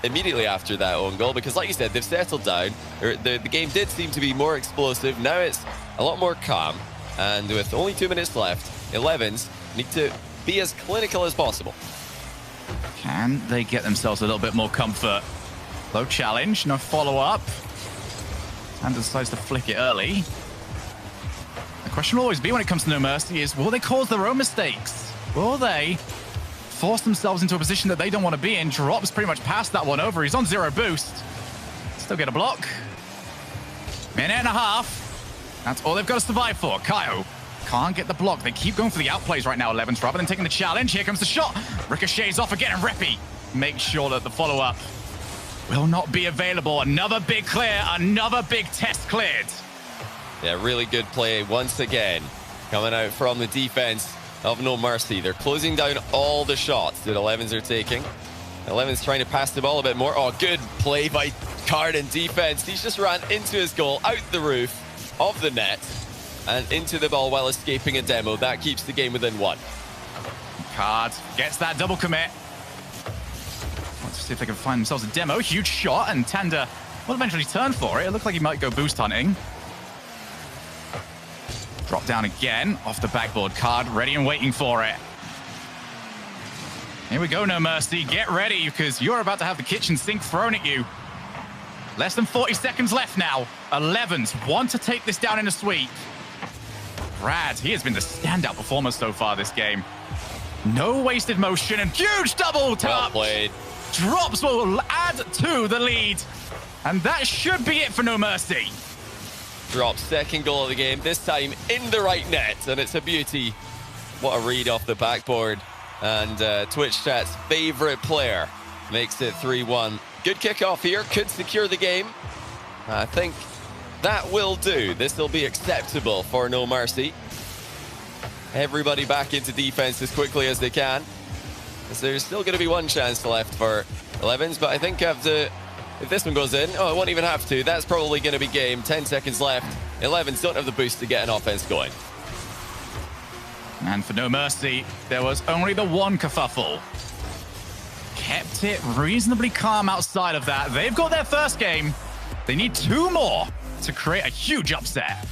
immediately after that own goal, because like you said, they've settled down. The game did seem to be more explosive. Now it's a lot more calm, and with only 2 minutes left, 11's need to be as clinical as possible. Can they get themselves a little bit more comfort? Low challenge, no follow-up. Tanda decides to flick it early. The question will always be when it comes to No Mercy is, will they cause their own mistakes? Will they force themselves into a position that they don't want to be in? Drops pretty much passed that one over. He's on 0 boost. Still get a block. Minute and a half. That's all they've got to survive for. Kaio can't get the block. They keep going for the outplays right now, 11's, rather than taking the challenge. Here comes the shot. Ricochets off again, and Reppy makes sure that the follow-up will not be available. Another big clear, another big test cleared. Yeah, really good play once again. Coming out from the defense of No Mercy. They're closing down all the shots that 11's are taking. 11's trying to pass the ball a bit more. Oh, good play by Card in defense. He's just ran into his goal, out the roof of the net, and into the ball while escaping a demo. That keeps the game within 1. Card gets that double commit. Let's see if they can find themselves a demo. Huge shot, and Tanda will eventually turn for it. It looked like he might go boost hunting. Drop down again off the backboard. Card ready and waiting for it. Here we go, No Mercy. Get ready, because you're about to have the kitchen sink thrown at you. Less than 40 seconds left now. 11's want to take this down in a sweep. Brad, he has been the standout performer so far this game. No wasted motion, and huge double touch. Well played. Drops will add to the lead. And that should be it for No Mercy. Drops, second goal of the game, this time in the right net, and it's a beauty. What a read off the backboard. And Twitch chat's favorite player makes it 3-1. Good kickoff here, could secure the game. I think that will do. This will be acceptable for No Mercy. Everybody back into defense as quickly as they can. So there's still going to be one chance left for 11's, but I think if this one goes in, oh, it won't even have to. That's probably going to be game. 10 seconds left. 11s don't have the boost to get an offense going. And for No Mercy, there was only the one kerfuffle. Kept it reasonably calm outside of that. They've got their first game. They need 2 more to create a huge upset.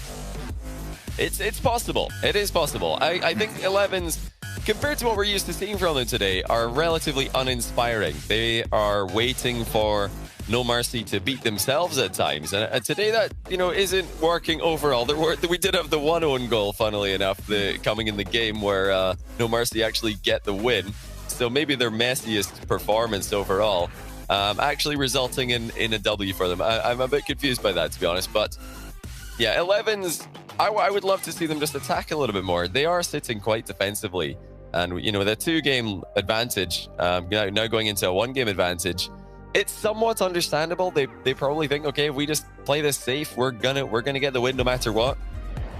It's possible. It is possible. I think 11s, compared to what we're used to seeing from them today, are relatively uninspiring. They are waiting for No Mercy to beat themselves at times. And today that, isn't working overall. We did have the one own goal, funnily enough, coming in the game where No Mercy actually get the win. So maybe their messiest performance overall, actually resulting in a W for them. I'm a bit confused by that, to be honest. But yeah, 11s, I would love to see them just attack a little bit more. They are sitting quite defensively. And, their 2-game advantage, now going into a 1-game advantage, it's somewhat understandable. They probably think, okay, if we just play this safe, we're gonna get the win no matter what.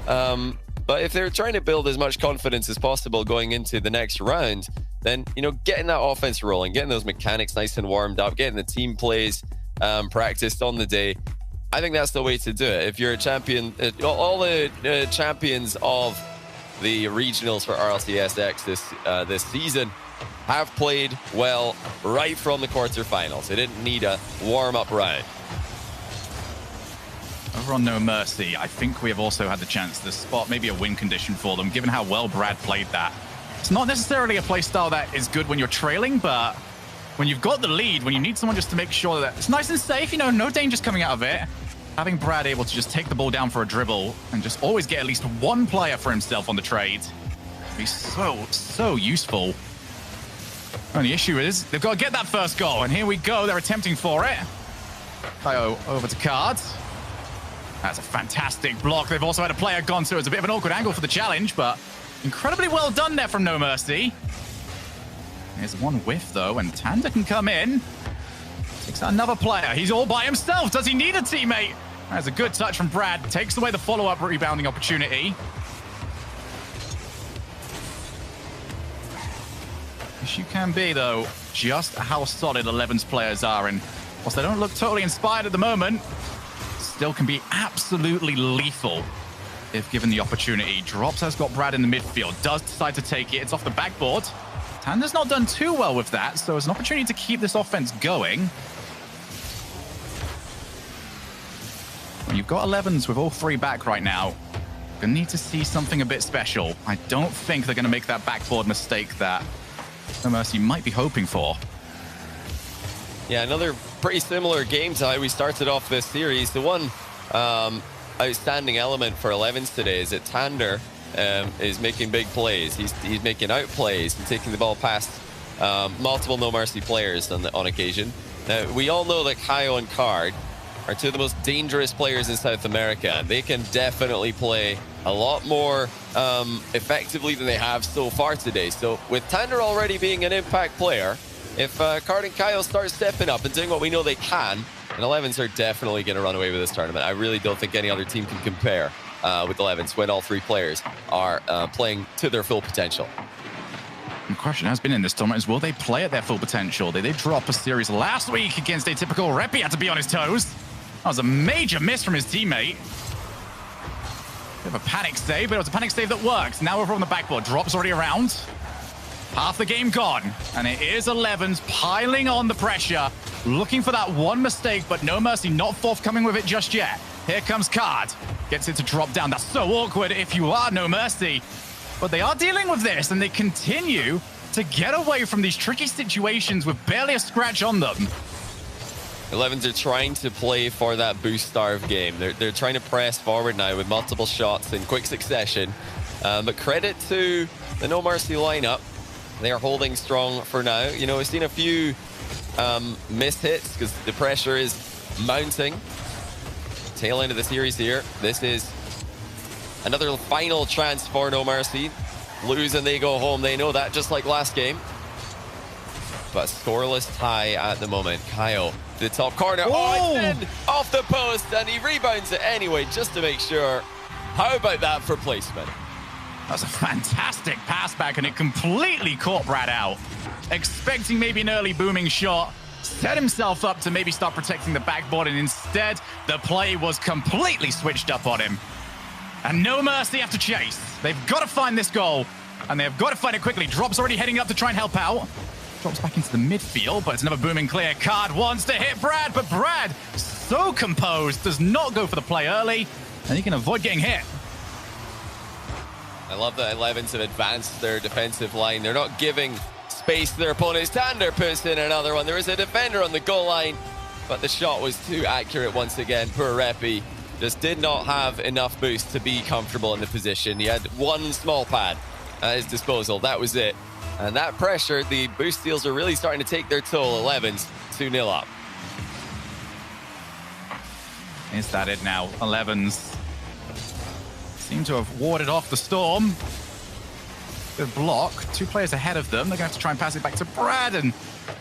But if they're trying to build as much confidence as possible going into the next round, then, getting that offense rolling, getting those mechanics nice and warmed up, getting the team plays practiced on the day, I think that's the way to do it. If you're a champion, all the champions of the regionals for RLCSX this season have played well right from the quarterfinals. They didn't need a warm-up round. Over on No Mercy, I think we have also had the chance to spot maybe a win condition for them, given how well Brad played that. It's not necessarily a play style that is good when you're trailing, but when you've got the lead, when you need someone just to make sure that it's nice and safe, no dangers coming out of it, having Brad able to just take the ball down for a dribble and just always get at least one player for himself on the trade would be so useful. Only issue is they've got to get that first goal, and here we go. They're attempting for it. Kaio over to Card. That's a fantastic block. They've also had a player gone, so it's a bit of an awkward angle for the challenge, but incredibly well done there from No Mercy. There's one whiff, though, and Tanda can come in. Takes out another player. He's all by himself. Does he need a teammate? That's a good touch from Brad. Takes away the follow-up rebounding opportunity. Issue can be, though, just how solid 11's players are. And whilst they don't look totally inspired at the moment, still can be absolutely lethal if given the opportunity. Drops has got Brad in the midfield. Does decide to take it. It's off the backboard. Tanda's not done too well with that, so it's an opportunity to keep this offense going. When you've got 11s with all 3 back right now, you're going to need to see something a bit special. I don't think they're going to make that backboard mistake that No Mercy might be hoping for. Yeah, another pretty similar game to how we started off this series. The one outstanding element for 11s today is that Tander is making big plays. He's making out plays and taking the ball past multiple No Mercy players on occasion. Now, we all know that Kaio and Card are 2 of the most dangerous players in South America, and they can definitely play a lot more effectively than they have so far today. So with Tander already being an impact player, if Card and Kaio start stepping up and doing what we know they can, then 11s are definitely going to run away with this tournament. I really don't think any other team can compare with 11s when all 3 players are playing to their full potential. The question has been in this tournament is, will they play at their full potential? They did drop a series last week against a typical rep. He had to be on his toes. That was a major miss from his teammate. Bit of a panic save, but it was a panic save that worked. Now over on the backboard. Drops already around. Half the game gone. And it is 11s piling on the pressure. Looking for that one mistake, but No Mercy not forthcoming with it just yet. Here comes Card. Gets it to drop down. That's so awkward if you are No Mercy. But they are dealing with this, and they continue to get away from these tricky situations with barely a scratch on them. 11s are trying to play for that boost starve game. They're trying to press forward now with multiple shots in quick succession. But credit to the No Mercy lineup. They are holding strong for now. We've seen a few missed hits because the pressure is mounting. Tail end of the series here. This is another final chance for No Mercy. Lose and they go home. They know that, just like last game. But scoreless tie at the moment. Kaio, the top corner. Oh, it's in off the post, and he rebounds it anyway, just to make sure. How about that for placement? That's a fantastic pass back, and it completely caught Brad out. Expecting maybe an early booming shot. Set himself up to maybe start protecting the backboard, and instead, the play was completely switched up on him. And no mercy after chase. They've got to find this goal, and they've got to find it quickly. Drop's already heading up to try and help out. Drops back into the midfield, but it's another booming clear. Card wants to hit Brad, but Brad, so composed, does not go for the play early, and he can avoid getting hit. I love that 11s have advanced their defensive line. They're not giving space to their opponents. Tander puts in another one. There is a defender on the goal line, but the shot was too accurate once again. Poor Reppy just did not have enough boost to be comfortable in the position. He had one small pad at his disposal. That was it. And that pressure, the boost steals are really starting to take their toll. 11s 2-0 up. Is that it now? 11s seem to have warded off the storm. Good block. 2 players ahead of them. They're going to have to try and pass it back to Brad. And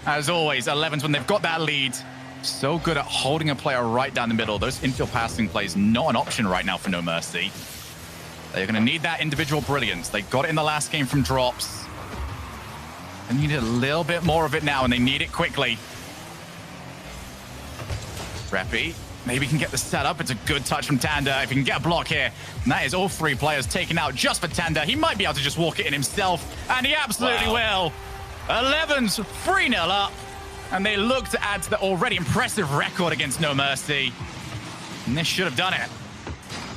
as always, 11s, when they've got that lead, so good at holding a player right down the middle. Those infield passing plays not an option right now for No Mercy. They're going to need that individual brilliance. They got it in the last game from drops. They need a little bit more of it now, and they need it quickly. Reppy, maybe can get the setup. It's a good touch from Tander. If he can get a block here, and that is all 3 players taken out just for Tander. He might be able to just walk it in himself, and he absolutely will. 11's 3-0 up, and they look to add to the already impressive record against No Mercy. And this should have done it.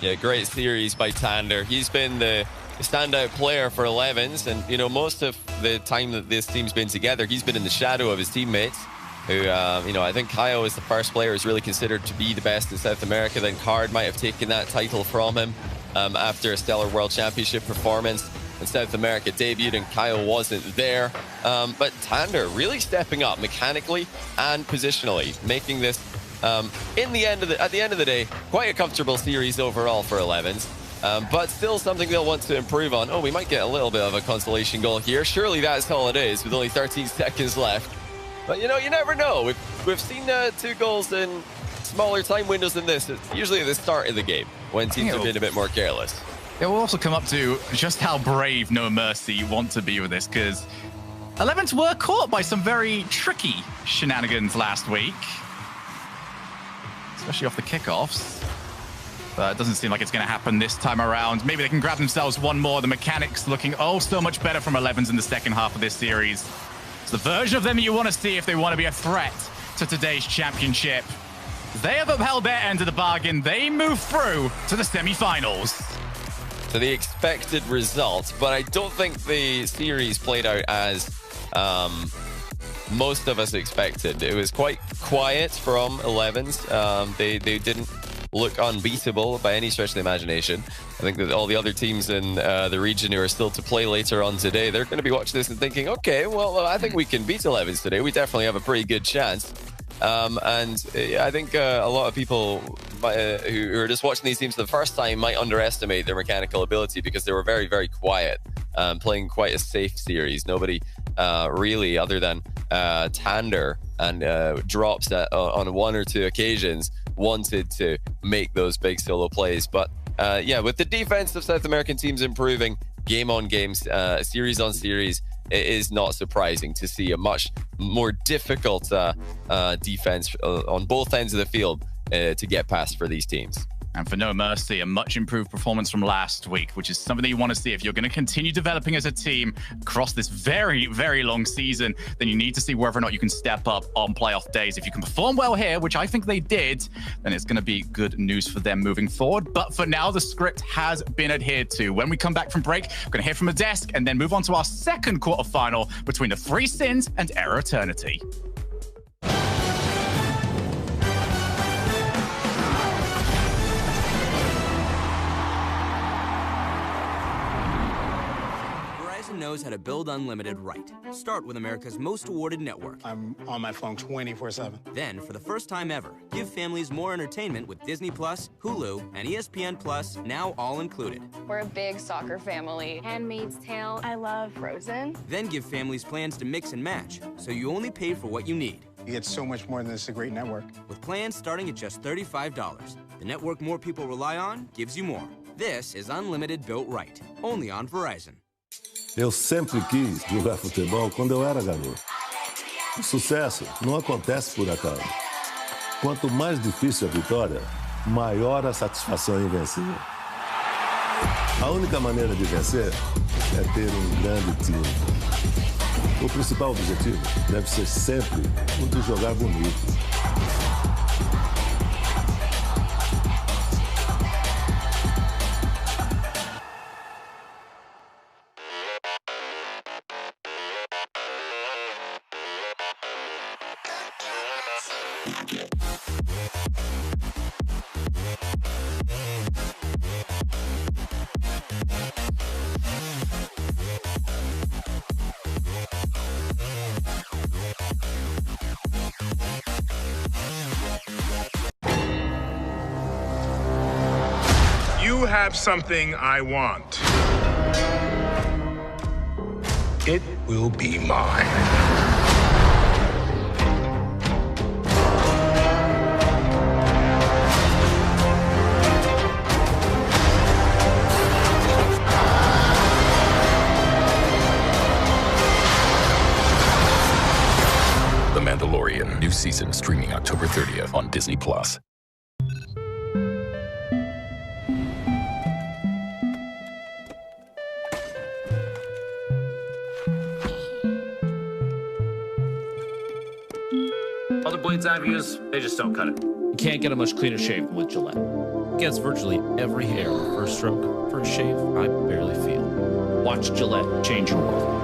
Yeah, great series by Tander. He's been the standout player for 11s, and you know, most of the time that this team's been together, he's been in the shadow of his teammates, who you know, I think Kaio is the first player who's really considered to be the best in South America. Then Card might have taken that title from him after a stellar World Championship performance in South America debuted, and Kaio wasn't there. But Tander really stepping up mechanically and positionally, making this at the end of the day quite a comfortable series overall for 11s. But still something they'll want to improve on. Oh, we might get a little bit of a consolation goal here. Surely that's all it is, with only 13 seconds left. But, you know, you never know. We've seen 2 goals in smaller time windows than this. It's usually at the start of the game, when teams have been a bit more careless. It will also come up to just how brave No Mercy want to be with this, because 11s were caught by some very tricky shenanigans last week, especially off the kickoffs. But it doesn't seem like it's going to happen this time around. Maybe they can grab themselves one more. The mechanics looking oh so much better from 11s in the second half of this series. It's the version of them you want to see if they want to be a threat to today's championship. They have upheld their end of the bargain. They move through to the semi-finals. To the expected result, but I don't think the series played out as most of us expected. It was quite quiet from 11s. They didn't look unbeatable by any stretch of the imagination. I think that all the other teams in the region who are still to play later on today, they're going to be watching this and thinking, okay, well, I think we can beat 11s today. We definitely have a pretty good chance. And I think a lot of people who are just watching these teams for the first time might underestimate their mechanical ability, because they were very, very quiet, playing quite a safe series. Nobody really, other than Tander and drops on 1 or 2 occasions, wanted to make those big solo plays. But yeah, with the defense of South American teams improving game on game, series on series, it is not surprising to see a much more difficult defense on both ends of the field to get past for these teams. And for No Mercy, a much improved performance from last week, which is something that you want to see. If you're going to continue developing as a team across this very, very long season, then you need to see whether or not you can step up on playoff days. If you can perform well here, which I think they did, then it's going to be good news for them moving forward. But for now, the script has been adhered to. When we come back from break, we're going to hear from the desk and then move on to our second quarterfinal between the Three Sins and Error Eternity. Knows how to build unlimited right. Start with America's most awarded network. I'm on my phone 24/7. Then, for the first time ever, give families more entertainment with Disney Plus, Hulu, and ESPN Plus, now all included. We're a big soccer family. Handmaid's Tale. I love Frozen. Then give families plans to mix and match, so you only pay for what you need. You get so much more than this, a great network. With plans starting at just $35. The network more people rely on gives you more. This is unlimited built right. Only on Verizon. Eu sempre quis jogar futebol quando eu era garoto. O sucesso não acontece por acaso. Quanto mais difícil a vitória, maior a satisfação em vencer. A única maneira de vencer é ter um grande time. O principal objetivo deve ser sempre o de jogar bonito. You have something I want. It will be mine. The Mandalorian, new season streaming October 30th on Disney+. Other blades I've used, they just don't cut it. You can't get a much cleaner shave with Gillette. It gets virtually every hair on the first stroke. First shave, I barely feel. Watch Gillette change your world.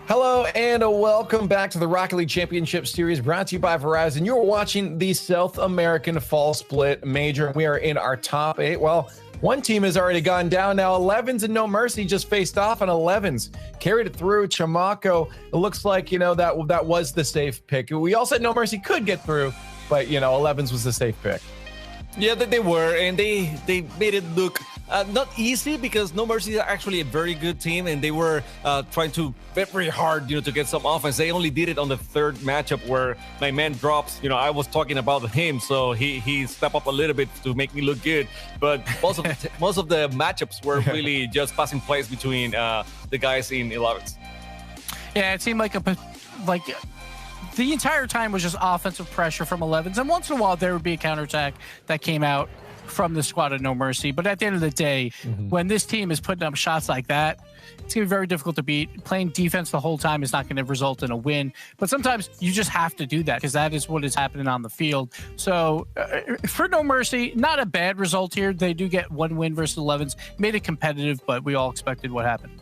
Hello and welcome back to the Rocket League Championship Series brought to you by Verizon. You're watching the South American Fall Split Major. We are in our top 8. Well, one team has already gone down now. 11s and No Mercy just faced off, and 11s carried it through. Chamaco, it looks like, that was the safe pick. We all said No Mercy could get through, but, 11s was the safe pick. Yeah, they were, and they made it look not easy because No Mercy is actually a very good team, and they were trying to very hard, to get some offense. They only did it on the third matchup where my man drops. I was talking about him, so he stepped up a little bit to make me look good. But most of the matchups were really just passing plays between the guys in 11s. Yeah, it seemed like the entire time was just offensive pressure from 11s, and once in a while there would be a counterattack that came out from the squad of No Mercy. But at the end of the day, when this team is putting up shots like that, it's going to be very difficult to beat. Playing defense the whole time is not going to result in a win. But sometimes you just have to do that because that is what is happening on the field. So for No Mercy, not a bad result here. They do get one win versus 11s. Made it competitive, but we all expected what happened.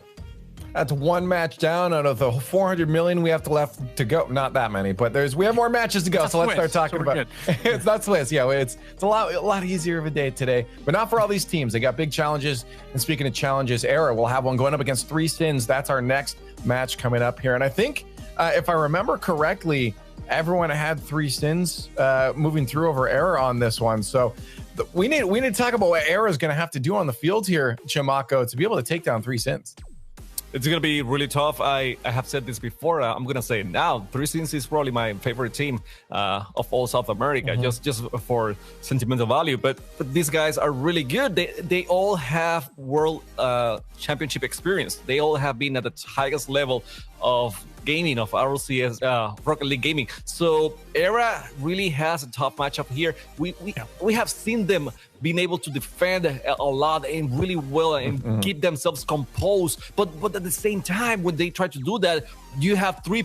That's one match down out of the 400 million we have left to go. Not that many, but we have more matches to go. So let's start talking about it's not Swiss. Yeah, it's a lot easier of a day today, but not for all these teams. They got big challenges. And speaking of challenges, Era will have one going up against 3 Sins. That's our next match coming up here. And I think if I remember correctly, everyone had 3 Sins moving through over Era on this one. So we need to talk about what Era is going to have to do on the field here, Chimako, to be able to take down 3 Sins. It's going to be really tough. I have said this before. I'm going to say it now. 3 Sins is probably my favorite team of all South America, just for sentimental value. But these guys are really good. They all have world championship experience. They all have been at the highest level of gaming, of RLCS, Rocket League gaming. So Era really has a tough matchup here. We have seen them being able to defend a lot and really well and keep themselves composed. But at the same time, when they try to do that, you have 3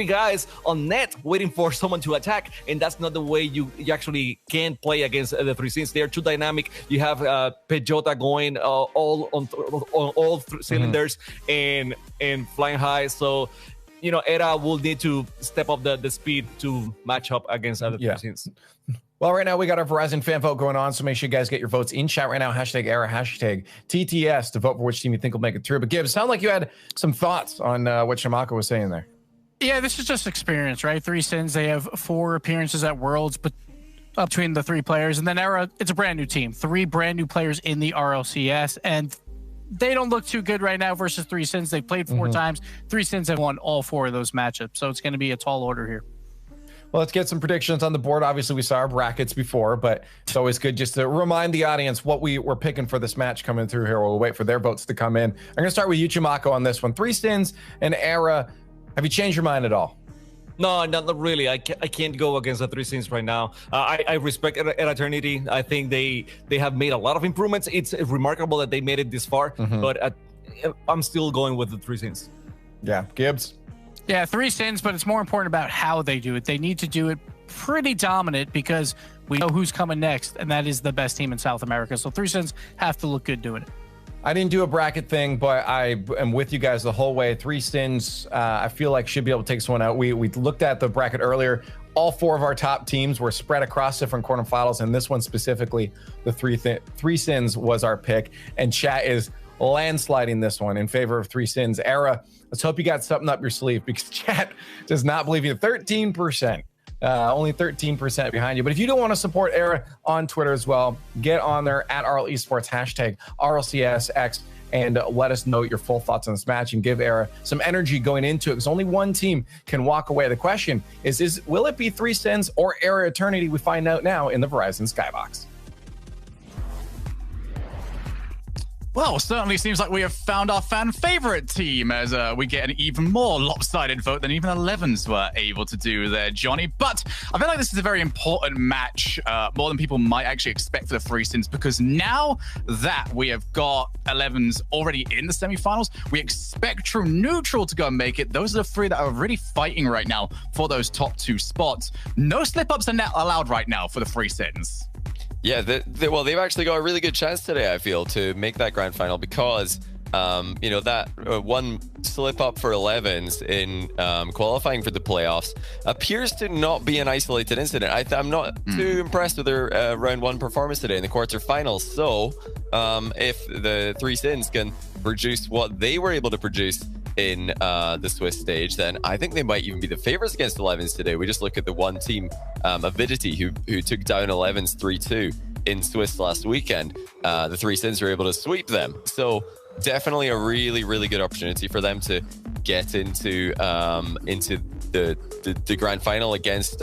guys on net waiting for someone to attack, and that's not the way you actually can play against the 3 Sins. They are too dynamic. You have Pejota going all on all cylinders and flying high. So Era will need to step up the speed to match up against other 3 Sins. Well, right now we got our Verizon fan vote going on, so make sure you guys get your votes in chat right now. Hashtag Era, hashtag TTS to vote for which team you think will make it through. But Gibbs, sound like you had some thoughts on what Chimako was saying there. Yeah, this is just experience, right? 3 Sins, they have 4 appearances at Worlds, but between the 3 players. And then Era, it's a brand new team. 3 brand new players in the RLCS, and they don't look too good right now versus 3 Sins. They played 4 times. 3 Sins have won all 4 of those matchups, so it's going to be a tall order here. Well, let's get some predictions on the board. Obviously, we saw our brackets before, but it's always good just to remind the audience what we were picking for this match coming through here. We'll wait for their votes to come in. I'm going to start with you, Chimako, on this one. 3 Sins and Era. Have you changed your mind at all? No, not really. I can't go against the 3 Sins right now. I respect Eternity. I think they have made a lot of improvements. It's remarkable that they made it this far, but I'm still going with the 3 Sins. Yeah, Gibbs? Yeah, 3 Sins, but it's more important about how they do it. They need to do it pretty dominant because we know who's coming next, and that is the best team in South America. So 3 Sins have to look good doing it. I didn't do a bracket thing, but I am with you guys the whole way. 3 Sins, I feel like should be able to take this one out. We looked at the bracket earlier. All 4 of our top teams were spread across different quarterfinals, and this one specifically, the 3 Sins was our pick. And chat is landsliding this one in favor of 3 Sins. Era, let's hope you got something up your sleeve because chat does not believe you. 13%. Only 13% behind you. But if you don't want to support Era on Twitter as well, get on there at RL Esports, hashtag RLCSX, and let us know your full thoughts on this match and give Era some energy going into it because only one team can walk away. The question is will it be 3 Sins or Era Eternity? We find out now in the Verizon Skybox. Well, certainly seems like we have found our fan favorite team as we get an even more lopsided vote than even 11s were able to do there, Johnny. But I feel like this is a very important match, more than people might actually expect for the 3 Sins, because now that we have got 11s already in the semifinals, we expect True Neutral to go and make it. Those are the 3 that are really fighting right now for those top 2 spots. No slip-ups are not allowed right now for the 3 Sins. Yeah, well, they've actually got a really good chance today, I feel, to make that grand final because, that one slip up for 11s in qualifying for the playoffs appears to not be an isolated incident. I'm not too impressed with their round 1 performance today in the quarterfinals. So if the 3 Sins can produce what they were able to produce in the Swiss stage, then I think they might even be the favorites against 11s today. We just look at the one team, Avidity, who took down 11s 3-2 in Swiss last weekend, the Three Sins were able to sweep them. So definitely a really, really good opportunity for them to get into the grand final against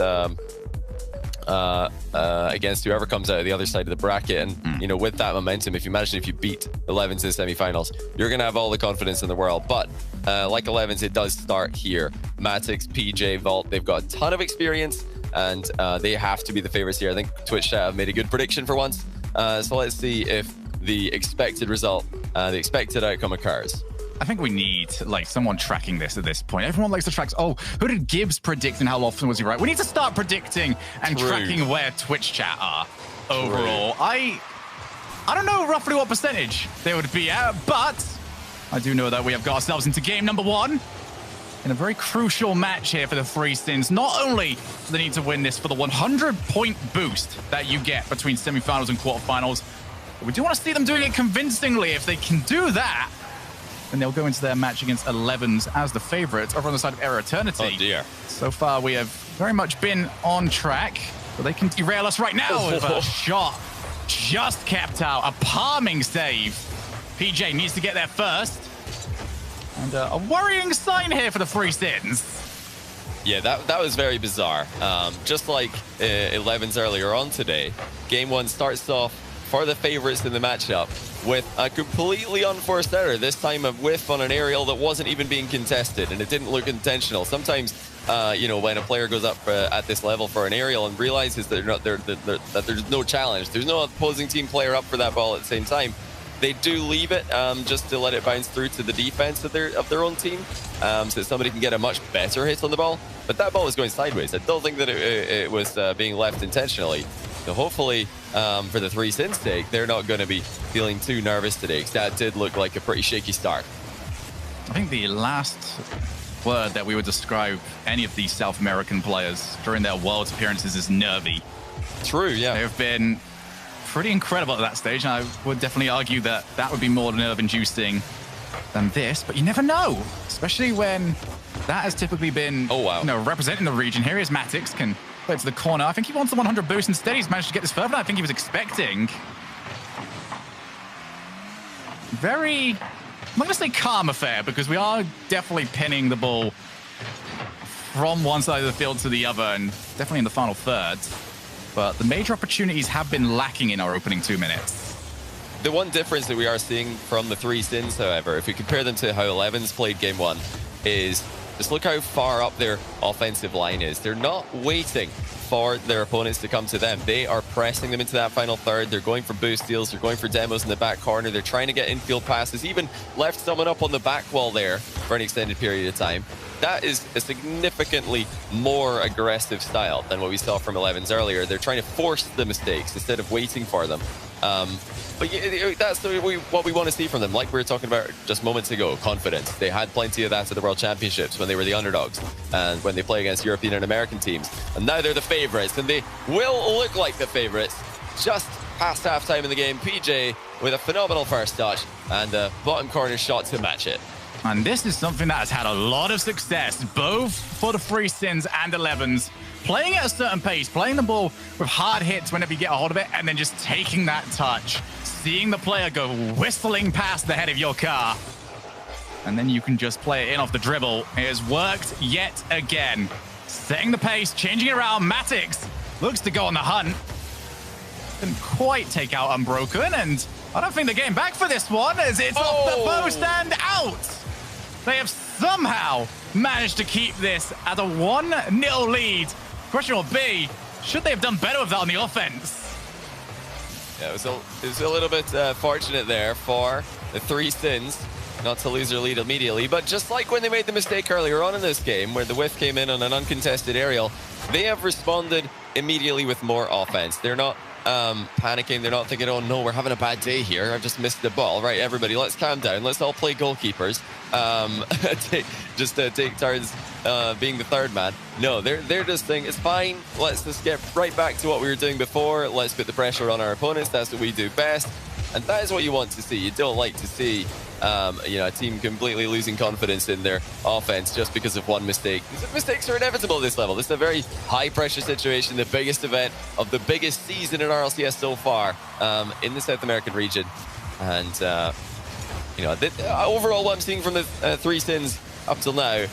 whoever comes out of the other side of the bracket. And you know, with that momentum, if you beat 11s in the semifinals, you're gonna have all the confidence in the world. But like 11s, it does start here. Matix, PJ, Vault, they've got a ton of experience, and they have to be the favorites here. I think Twitch chat have made a good prediction for once. So let's see if the expected result, the expected outcome occurs. I think we need like someone tracking this at this point. Everyone likes to track, oh, who did Gibbs predict and how often was he right? We need to start predicting and tracking where Twitch chat are overall. I don't know roughly what percentage they would be at, but I do know that we have got ourselves into game number 1 in a very crucial match here for the Three Sins. Not only do they need to win this for the 100-point boost that you get between semifinals and quarterfinals, but we do want to see them doing it convincingly. If they can do that, and they'll go into their match against 11s as the favorites over on the side of Era Eternity. Oh dear. So far, we have very much been on track, but they can derail us right now with a shot just kept out. A palming save. PJ needs to get there first. And a worrying sign here for the Three Sins. Yeah, that was very bizarre. Just like 11s earlier on today, game 1 starts off for the favorites in the matchup with a completely unforced error, this time a whiff on an aerial that wasn't even being contested, and it didn't look intentional. Sometimes, you know, when a player goes up at this level for an aerial and realizes that there's no challenge, there's no opposing team player up for that ball at the same time, they do leave it just to let it bounce through to the defense of their own team, so that somebody can get a much better hit on the ball. But that ball was going sideways. I don't think that it was being left intentionally. So hopefully, for the Three Sins' sake, they're not going to be feeling too nervous today, because that did look like a pretty shaky start. I think the last word that we would describe any of these South American players during their Worlds appearances is nervy. True, yeah. They've been pretty incredible at that stage, and I would definitely argue that that would be more nerve-inducing than this, but you never know, especially when that has typically been, you know, representing the region. Here is Matix, can play to the corner. I think he wants the 100 boost instead. He's managed to get this further than I think he was expecting. Very, I'm not going to say calm affair, because we are definitely pinning the ball from one side of the field to the other, and definitely in the final third. But the major opportunities have been lacking in our opening 2 minutes. The one difference that we are seeing from the Three Sins, however, if we compare them to how 11s played game 1, is just look how far up their offensive line is. They're not waiting for their opponents to come to them. They are pressing them into that final third. They're going for boost steals. They're going for demos in the back corner. They're trying to get infield passes, even left someone up on the back wall there for an extended period of time. That is a significantly more aggressive style than what we saw from 11s earlier. They're trying to force the mistakes instead of waiting for them. But yeah, that's what we want to see from them. Like we were talking about just moments ago, confidence. They had plenty of that at the World Championships when they were the underdogs and when they play against European and American teams. And now they're the favorites, and they will look like the favorites. Just past halftime in the game, PJ with a phenomenal first touch and a bottom corner shot to match it. And this is something that has had a lot of success, both for the Three Sins and 11s. Playing at a certain pace, playing the ball with hard hits whenever you get a hold of it, and then just taking that touch. Seeing the player go whistling past the head of your car. And then you can just play it in off the dribble. It has worked yet again. Setting the pace, changing it around. Matix looks to go on the hunt. Didn't quite take out Unbroken, and I don't think they're getting back for this one, as it's off the post and out. They have somehow managed to keep this at a 1-0 lead. Question will be, should they have done better with that on the offense? Yeah, it was a little bit fortunate there for the Three Sins not to lose their lead immediately. But just like when they made the mistake earlier on in this game, where the whiff came in on an uncontested aerial, they have responded immediately with more offense. They're not panicking. They're not thinking, oh no, we're having a bad day here. I've just missed the ball. Right, everybody, let's calm down. Let's all play goalkeepers. Take turns being the third man. No, they're just saying, it's fine. Let's just get right back to what we were doing before. Let's put the pressure on our opponents. That's what we do best. And that is what you want to see. You don't like to see a team completely losing confidence in their offense just because of one mistake. Mistakes are inevitable at this level. This is a very high-pressure situation, the biggest event of the biggest season in RLCS so far in the South American region. And, overall what I'm seeing from the three Sins up till now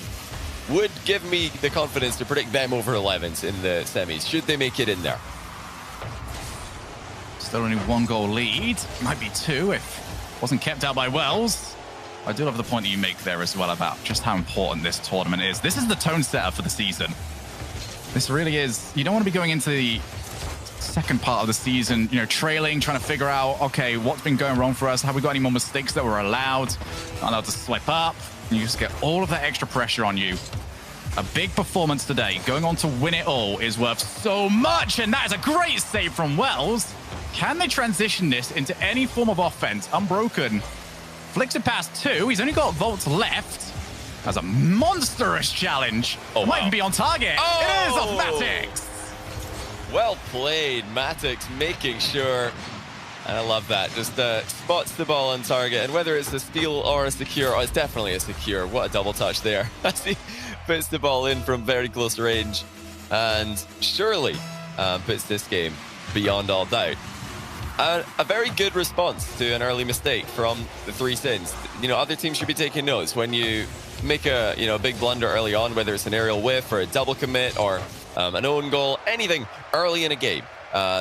would give me the confidence to predict them over 11s in the semis, should they make it in there. Still only 1-goal lead. Might be 2 if wasn't kept out by Wells. I do love the point that you make there as well about just how important this tournament is. This is the tone setter for the season. This really is. You don't want to be going into the second part of the season, trailing, trying to figure out, okay, what's been going wrong for us? Have we got any more mistakes that were allowed? Not allowed to slip up. You just get all of that extra pressure on you. A big performance today. Going on to win it all is worth so much, and that is a great save from Wells. Can they transition this into any form of offense? Unbroken flicks it past 2. He's only got Volts left. That's a monstrous challenge. Oh, might even be on target. Oh! It is off Matix. Well played, Matix making sure. And I love that. Just spots the ball on target. And whether it's a steal or a secure, it's definitely a secure. What a double touch there. As he puts the ball in from very close range. And surely puts this game beyond all doubt. A very good response to an early mistake from the three Sins. Other teams should be taking notes when you make a big blunder early on, whether it's an aerial whiff or a double commit or an own goal, anything early in a game,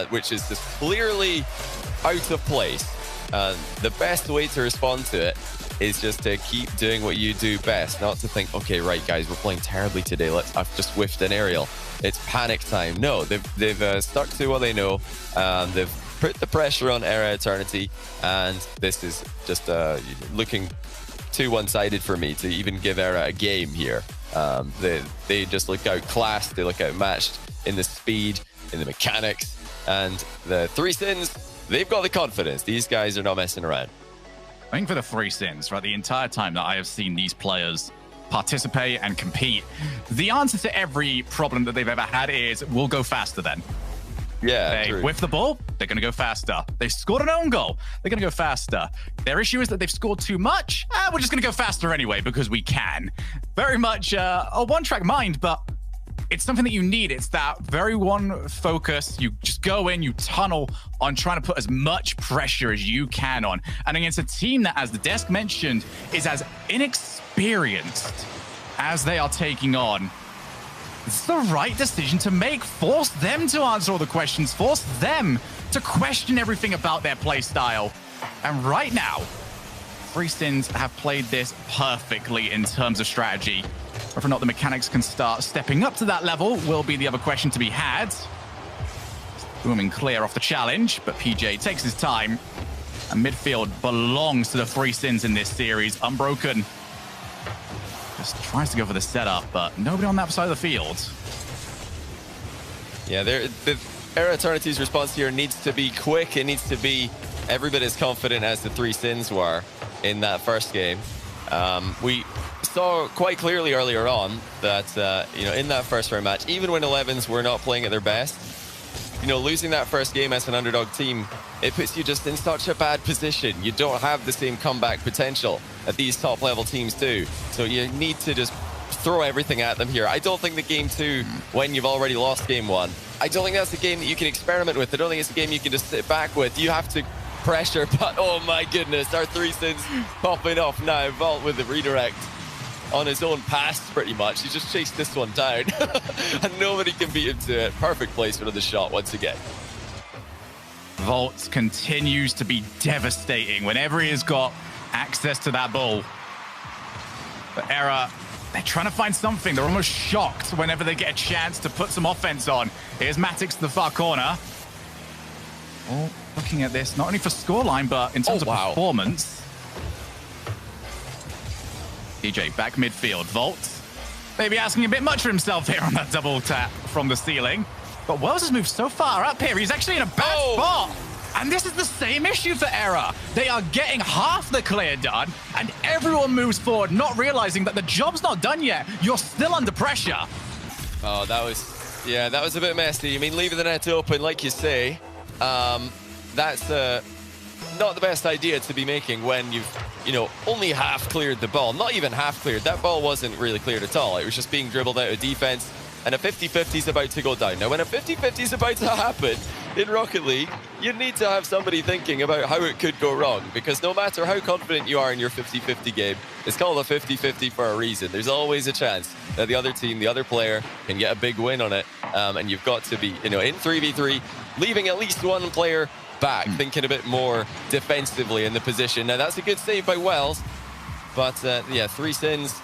which is just clearly out of place. The best way to respond to it is just to keep doing what you do best, not to think, okay, right, guys, we're playing terribly today. I've just whiffed an aerial. It's panic time. No, they've stuck to what they know. They've put the pressure on Era Eternity, and this is just looking too one-sided for me to even give Era a game here. They just look outclassed. They look outmatched in the speed, in the mechanics, and the three Sins, they've got the confidence. These guys are not messing around. I think for the three Sins, right, the entire time that I have seen these players participate and compete, the answer to every problem that they've ever had is, we'll go faster then. Yeah, they true. whiff the ball, they're going to go faster. They've scored an own goal, they're going to go faster. Their issue is that they've scored too much. We're just going to go faster anyway because we can. Very much a one-track mind, but it's something that you need. It's that very one focus. You just go in, you tunnel on trying to put as much pressure as you can on. And against a team that, as the desk mentioned, is as inexperienced as they are taking on. It's the right decision to make. Force them to answer all the questions. Force them to question everything about their play style. And right now, three Sins have played this perfectly in terms of strategy. Whether or not the mechanics can start stepping up to that level will be the other question to be had. Booming clear off the challenge, but PJ takes his time. And midfield belongs to the three Sins in this series. Unbroken just tries to go for the setup, but nobody on that side of the field. Yeah, the Era Eternity's response here needs to be quick. It needs to be every bit as confident as the three Sins were in that first game. We saw quite clearly earlier on that, in that first round match, even when 11s were not playing at their best, losing that first game as an underdog team, it puts you just in such a bad position. You don't have the same comeback potential that these top level teams do. So you need to just throw everything at them here. I don't think the game 2, when you've already lost game 1, I don't think that's a game that you can experiment with. I don't think it's a game you can just sit back with. You have to pressure, but oh my goodness, our three Sins popping off now. Vault with the redirect on his own pass, pretty much. He just chased this one down, and nobody can beat him to it. Perfect placement of the shot once again. Vault continues to be devastating whenever he has got access to that ball. But Era, they're trying to find something. They're almost shocked whenever they get a chance to put some offense on. Here's Matix to the far corner. Oh, looking at this, not only for scoreline, but in terms of performance. DJ back midfield. Vault maybe asking a bit much for himself here on that double tap from the ceiling. But Wells has moved so far up here. He's actually in a bad spot. And this is the same issue for Era. They are getting half the clear done, and everyone moves forward, not realizing that the job's not done yet. You're still under pressure. Oh, that was a bit messy. I mean, leaving the net open, like you say, that's not the best idea to be making when you've, you know, only half cleared the ball. Not even half cleared. That ball wasn't really cleared at all. It was just being dribbled out of defense. And a 50-50 is about to go down. Now, when a 50-50 is about to happen in Rocket League, you need to have somebody thinking about how it could go wrong. Because no matter how confident you are in your 50-50 game, it's called a 50-50 for a reason. There's always a chance that the other team, the other player, can get a big win on it. And you've got to be, you know, in 3v3, leaving at least one player back, thinking a bit more defensively in the position. Now, that's a good save by Wells. But, yeah, 3 sins,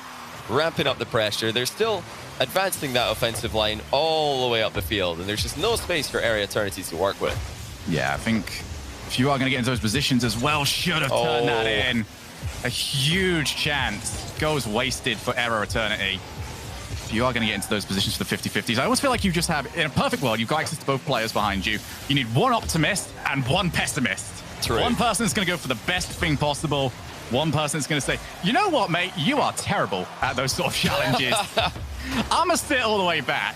ramping up the pressure. They're still advancing that offensive line all the way up the field, and there's just no space for Area Eternity to work with. Yeah, I think if you are going to get into those positions as well, should have turned that in. A huge chance goes wasted for Area Eternity. If you are going to get into those positions for the 50-50s, I always feel like you just have, in a perfect world, you've got access to both players behind you. You need one optimist and one pessimist. True. One person is going to go for the best thing possible. One person is going to say, you know what, mate? You are terrible at those sort of challenges. I'm gonna sit all the way back.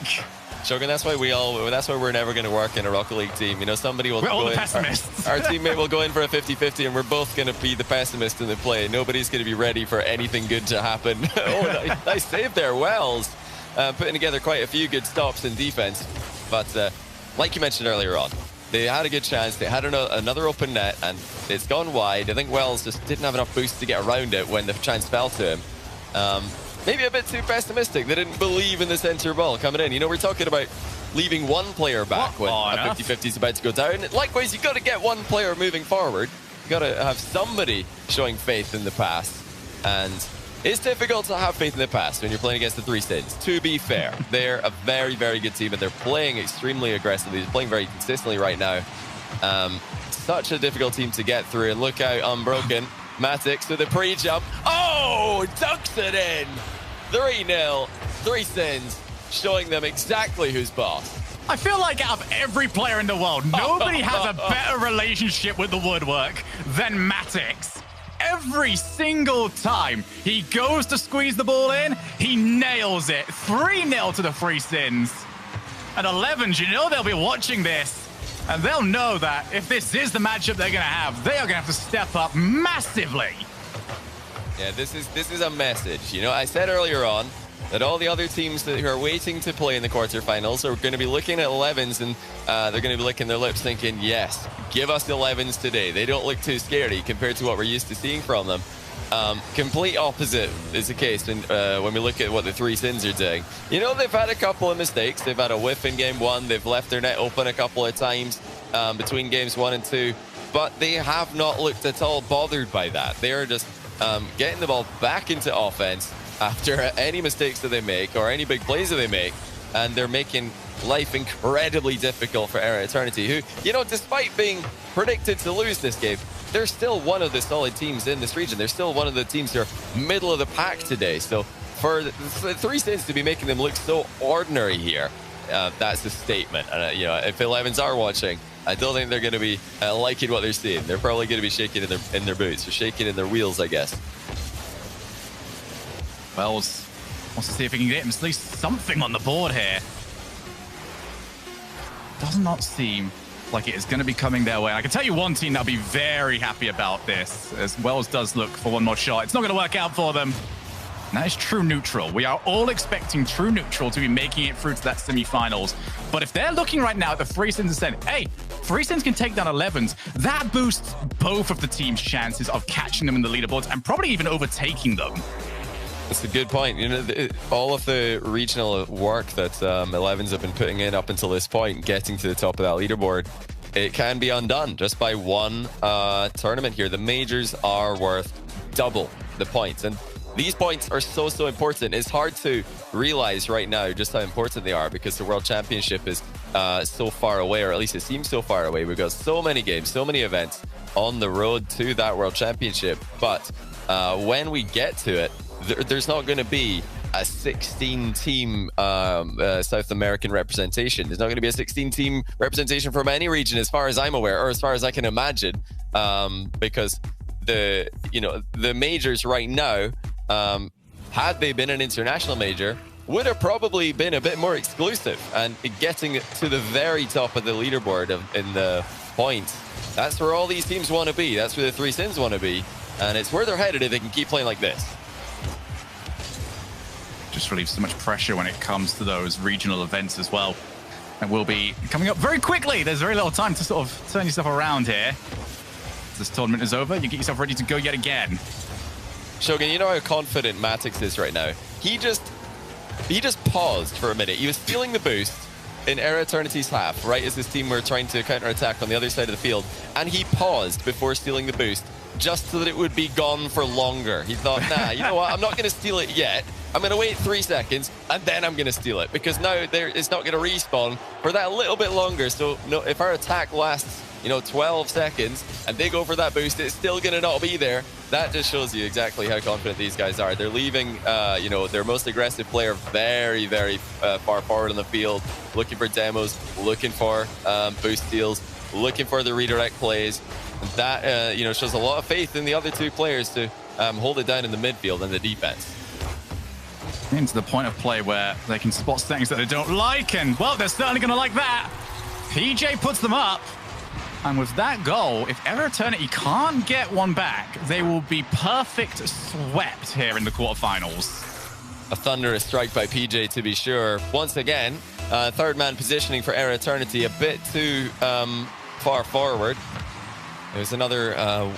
Shogun, that's why we're never gonna work in a Rocket League team. You know, somebody will we're all go the in. pessimists. Our teammate will go in for a 50-50, and we're both gonna be the pessimist in the play. Nobody's gonna be ready for anything good to happen. Oh, nice save there, Wells. Putting together quite a few good stops in defense. But like you mentioned earlier on, they had a good chance. They had another open net, and it's gone wide. I think Wells just didn't have enough boost to get around it when the chance fell to him. Maybe a bit too pessimistic. They didn't believe in the center ball coming in. You know, we're talking about leaving one player back when a 50-50 is about to go down. Likewise, you've got to get one player moving forward. You've got to have somebody showing faith in the pass. And it's difficult to have faith in the pass when you're playing against the 3 Sins. To be fair, they're a very, very good team, and they're playing extremely aggressively. They're playing very consistently right now. Such a difficult team to get through. And look out, Unbroken. Matix with a pre-jump. Oh, dunks it in. 3-0, 3 Sins, showing them exactly who's boss. I feel like out of every player in the world, nobody has a better relationship with the woodwork than Matix. Every single time he goes to squeeze the ball in, he nails it. 3-0 to the 3 Sins. And 11s, you know they'll be watching this. And they'll know that if this is the matchup they're going to have, they are going to have to step up massively. Yeah, this is a message. You know, I said earlier on that all the other teams who are waiting to play in the quarterfinals are going to be looking at 11s, and they're going to be licking their lips thinking, yes, give us 11s today. They don't look too scary compared to what we're used to seeing from them. Complete opposite is the case when we look at what the 3 Sins are doing. You know, they've had a couple of mistakes. They've had a whiff in game 1. They've left their net open a couple of times between games 1 and 2. But they have not looked at all bothered by that. They are just getting the ball back into offense after any mistakes that they make or any big plays that they make. And they're making life incredibly difficult for Area Eternity, who, you know, despite being predicted to lose this game, they're still one of the solid teams in this region. They're still one of the teams who are middle of the pack today. So for the 3 Sins to be making them look so ordinary here, that's a statement. And, you know, if 11s are watching, I don't think they're going to be liking what they're seeing. They're probably going to be shaking in their boots, or shaking in their wheels, I guess. Wells wants to see if he can get at least something on the board here. Does not seem like it is going to be coming their way. And I can tell you one team that'll be very happy about this, as Wells does look for one more shot. It's not going to work out for them. And that is True Neutral. We are all expecting True Neutral to be making it through to that semifinals. But if they're looking right now at the 3 Sins and saying, hey, 3 Sins can take down 11s, that boosts both of the team's chances of catching them in the leaderboards and probably even overtaking them. That's a good point. You know, all of the regional work that 11s have been putting in up until this point, getting to the top of that leaderboard, it can be undone just by one tournament here. The majors are worth double the points. And these points are so important. It's hard to realize right now just how important they are, because the World Championship is so far away, or at least it seems so far away. We've got so many games, so many events on the road to that World Championship. But when we get to it, there's not going to be a 16-team South American representation. There's not going to be a 16-team representation from any region, as far as I'm aware, or as far as I can imagine, because the majors right now, had they been an international major, would have probably been a bit more exclusive, and getting to the very top of the leaderboard in the point. That's where all these teams want to be. That's where the Three Sins want to be. And it's where they're headed if they can keep playing like this. Just relieves so much pressure when it comes to those regional events as well. And will be coming up very quickly. There's very little time to sort of turn yourself around here. This tournament is over, you get yourself ready to go yet again. Shogun, you know how confident Matix is right now. He just paused for a minute. He was stealing the boost in Era Eternity's half, right as his team were trying to counterattack on the other side of the field. And he paused before stealing the boost just so that it would be gone for longer. He thought, nah, you know what? I'm not going to steal it yet. I'm going to wait 3 seconds, and then I'm going to steal it. Because now it's not going to respawn for that little bit longer. So no, if our attack lasts, 12 seconds, and they go for that boost, it's still going to not be there. That just shows you exactly how confident these guys are. They're leaving, their most aggressive player very, very far forward on the field, looking for demos, looking for boost steals, looking for the redirect plays. And that, shows a lot of faith in the other 2 players to hold it down in the midfield and the defense. Into the point of play where they can spot things that they don't like, and, well, they're certainly going to like that. PJ puts them up. And with that goal, if Era Eternity can't get one back, they will be perfect swept here in the quarterfinals. A thunderous strike by PJ, to be sure. Once again, third man positioning for Era Eternity, a bit too far forward. There's another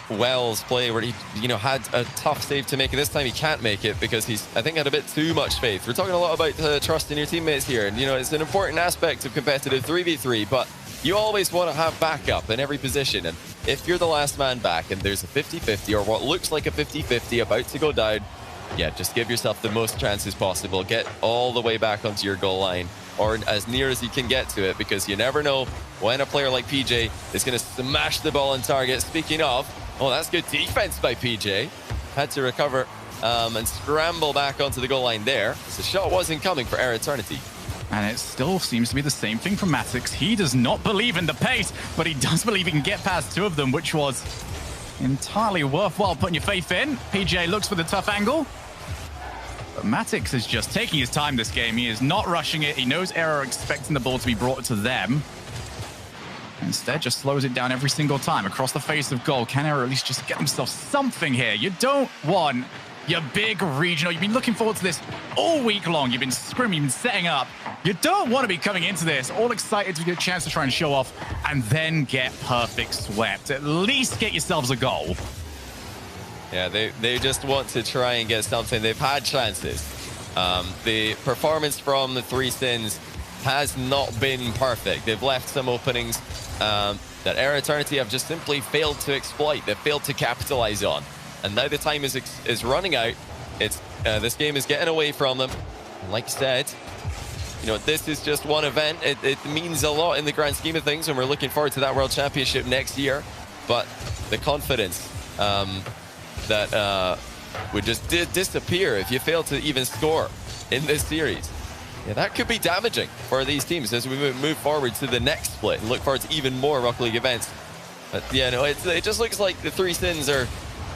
Wells play where he, had a tough save to make it. This time he can't make it because he's, I think, had a bit too much faith. We're talking a lot about trust in your teammates here. And, it's an important aspect of competitive 3v3, but you always want to have backup in every position. And if you're the last man back and there's a 50-50 or what looks like a 50-50 about to go down, yeah, just give yourself the most chances possible. Get all the way back onto your goal line, or as near as you can get to it, because you never know when a player like PJ is going to smash the ball on target. Speaking of, oh, that's good defense by PJ. Had to recover and scramble back onto the goal line there. The shot wasn't coming for Era Eternity. And it still seems to be the same thing from Matix. He does not believe in the pace, but he does believe he can get past 2 of them, which was entirely worthwhile putting your faith in. PJ looks for the tough angle. But Matix is just taking his time this game. He is not rushing it. He knows Era are expecting the ball to be brought to them. Instead, just slows it down every single time across the face of goal. Can Era at least just get themselves something here? You don't want your big regional. You've been looking forward to this all week long. You've been scrimming, you've been setting up. You don't want to be coming into this all excited to get a chance to try and show off and then get perfect swept. At least get yourselves a goal. Yeah, they just want to try and get something. They've had chances. The performance from the Three Sins has not been perfect. They've left some openings that Era Eternity have just simply failed to exploit. They've failed to capitalize on. And now the time is running out. It's this game is getting away from them. And like I said, this is just one event. It means a lot in the grand scheme of things, and we're looking forward to that World Championship next year. But the confidence that would just disappear if you fail to even score in this series. Yeah, that could be damaging for these teams as we move forward to the next split and look forward to even more Rocket League events. But yeah, no, it just looks like the Three Sins are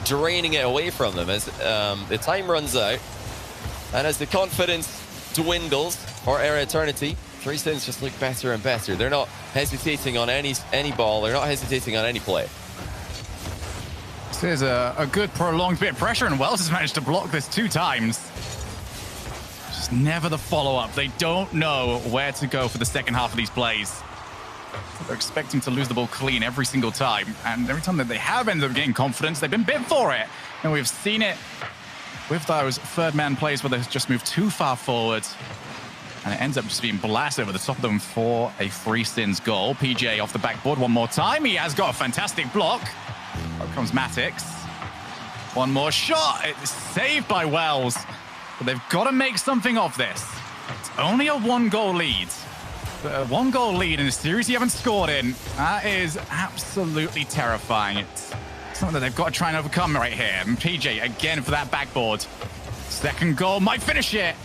draining it away from them as the time runs out, and as the confidence dwindles for Era Eternity, Three Sins just look better and better. They're not hesitating on any ball. They're not hesitating on any play. This is a good prolonged bit of pressure, and Wells has managed to block this 2 times. Just never the follow-up. They don't know where to go for the second half of these plays. They're expecting to lose the ball clean every single time, and every time that they have ended up getting confidence, they've been bit for it. And we've seen it with those third-man plays where they've just moved too far forward, and it ends up just being blasted over the top of them for a Three Sins goal. PJ off the backboard one more time. He has got a fantastic block. Out comes Matix. One more shot. It's saved by Wells, but they've got to make something of this. It's only a 1-goal lead. A 1-goal lead in a series you haven't scored in. That is absolutely terrifying. It's something that they've got to try and overcome right here. And PJ again for that backboard. Second goal might finish it.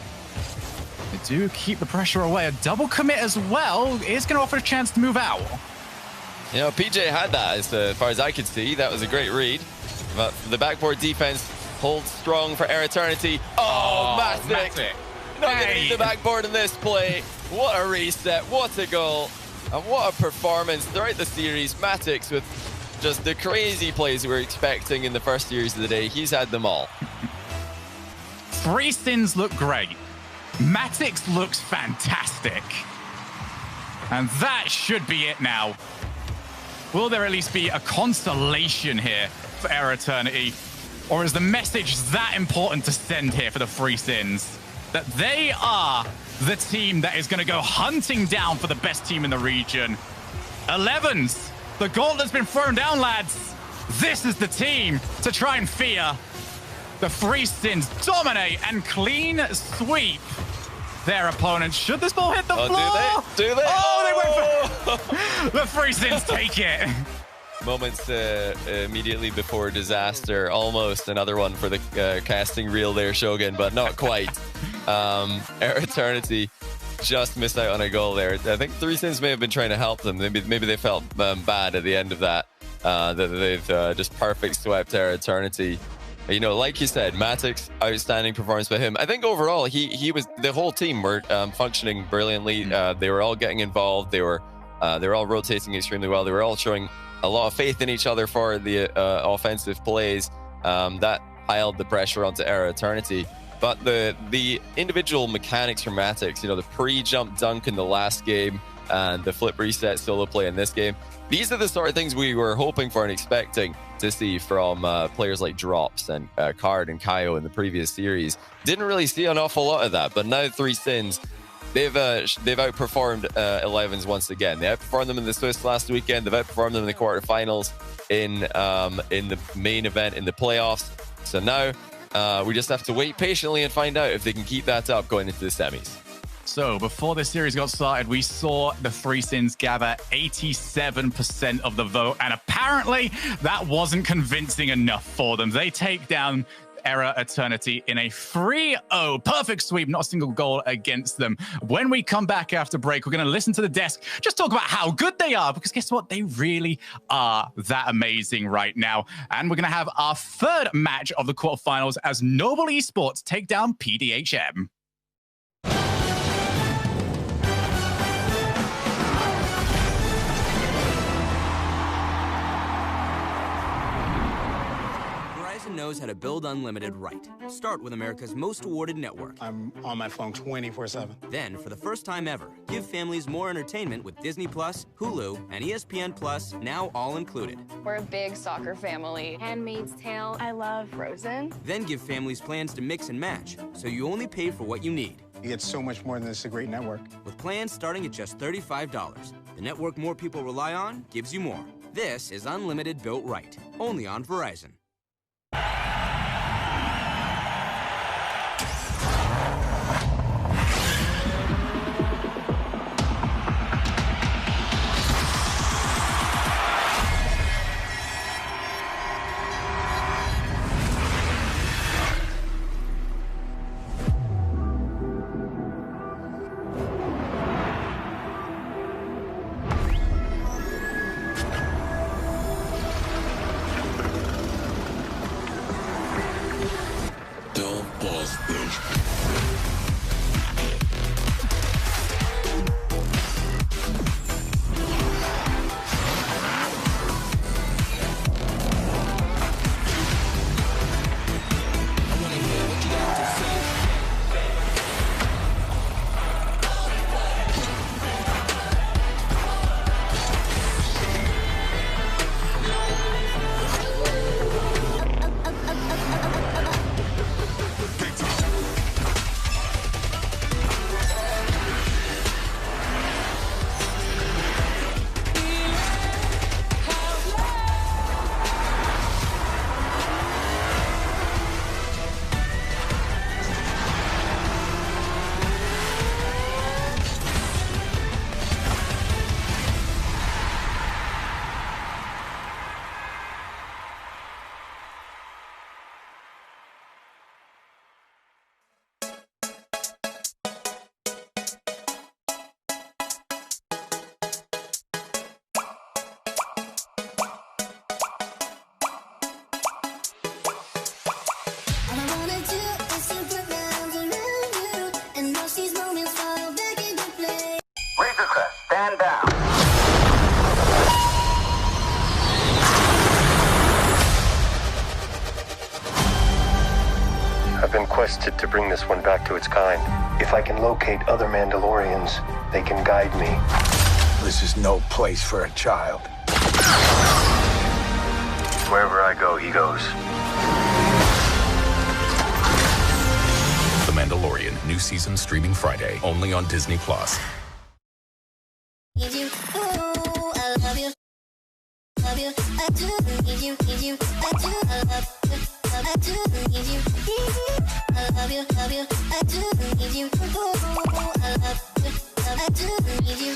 They do keep the pressure away. A double commit as well is going to offer a chance to move out. PJ had that as far as I could see. That was a great read. But the backboard defense holds strong for Era Eternity. Oh, Matic. Not going to need the backboard in this play. What a reset. What a goal. And what a performance throughout the series. Matix with just the crazy plays we were expecting in the first series of the day. He's had them all. 3 Sins look great. Matix looks fantastic. And that should be it now. Will there at least be a consolation here for Air Eternity? Or is the message that important to send here for the 3 Sins? That they are the team that is going to go hunting down for the best team in the region. 11s, the gauntlet's been thrown down, lads. This is the team to try and fear. The 3 Sins dominate and clean sweep their opponents. Should this ball hit the floor? Do they? Oh, they went for... The 3 Sins take it. Moments immediately before disaster. Almost another one for the casting reel there, Shogun, but not quite. Air Eternity just missed out on a goal there. I think 3 Sins may have been trying to help them. Maybe they felt bad at the end of that. That they've just perfect swept Air Eternity. You know, like you said, Matix, outstanding performance by him. I think overall, he was, the whole team were functioning brilliantly. They were all getting involved. They were all rotating extremely well. They were all showing a lot of faith in each other for the offensive plays. That piled the pressure onto Air Eternity. But the individual mechanics from Matix, you know, the pre-jump dunk in the last game and the flip reset solo play in this game, these are the sort of things we were hoping for and expecting to see from players like Drops and Card and Kaio in the previous series. Didn't really see an awful lot of that, but now 3 Sins, they've outperformed 11s once again. They outperformed them in the Swiss last weekend. They've outperformed them in the quarterfinals, in the main event, in the playoffs. So now we just have to wait patiently and find out if they can keep that up going into the semis. So before this series got started, we saw the 3 Sins gather 87% of the vote, and apparently that wasn't convincing enough for them. They take down Air Eternity in a 3-0 perfect sweep, not a single goal against them. When we come back after break, we're going to listen to the desk, just talk about how good they are, because guess what? They really are that amazing right now. And we're going to have our third match of the quarterfinals as Noble Esports take down PDHM. Knows how to build unlimited right. Start with America's most awarded network. I'm on my phone 24/7. Then, for the first time ever, give families more entertainment with Disney Plus, Hulu, and ESPN Plus, now all included. We're a big soccer family. Handmaid's Tale. I love Frozen. Then give families plans to mix and match, so you only pay for what you need. You get so much more than this, a great network. With plans starting at just $35, the network more people rely on gives you more. This is unlimited built right, only on Verizon. Stand down. requested to bring this one back to its kind. If I can locate other Mandalorians, they can guide me. This is no place for a child. Wherever I go, he goes. The Mandalorian, new season streaming Friday, only on Disney+. Need you, oh, I love you, I do need you, I do, I do need you, I love you, I do need you, oh, I do need you.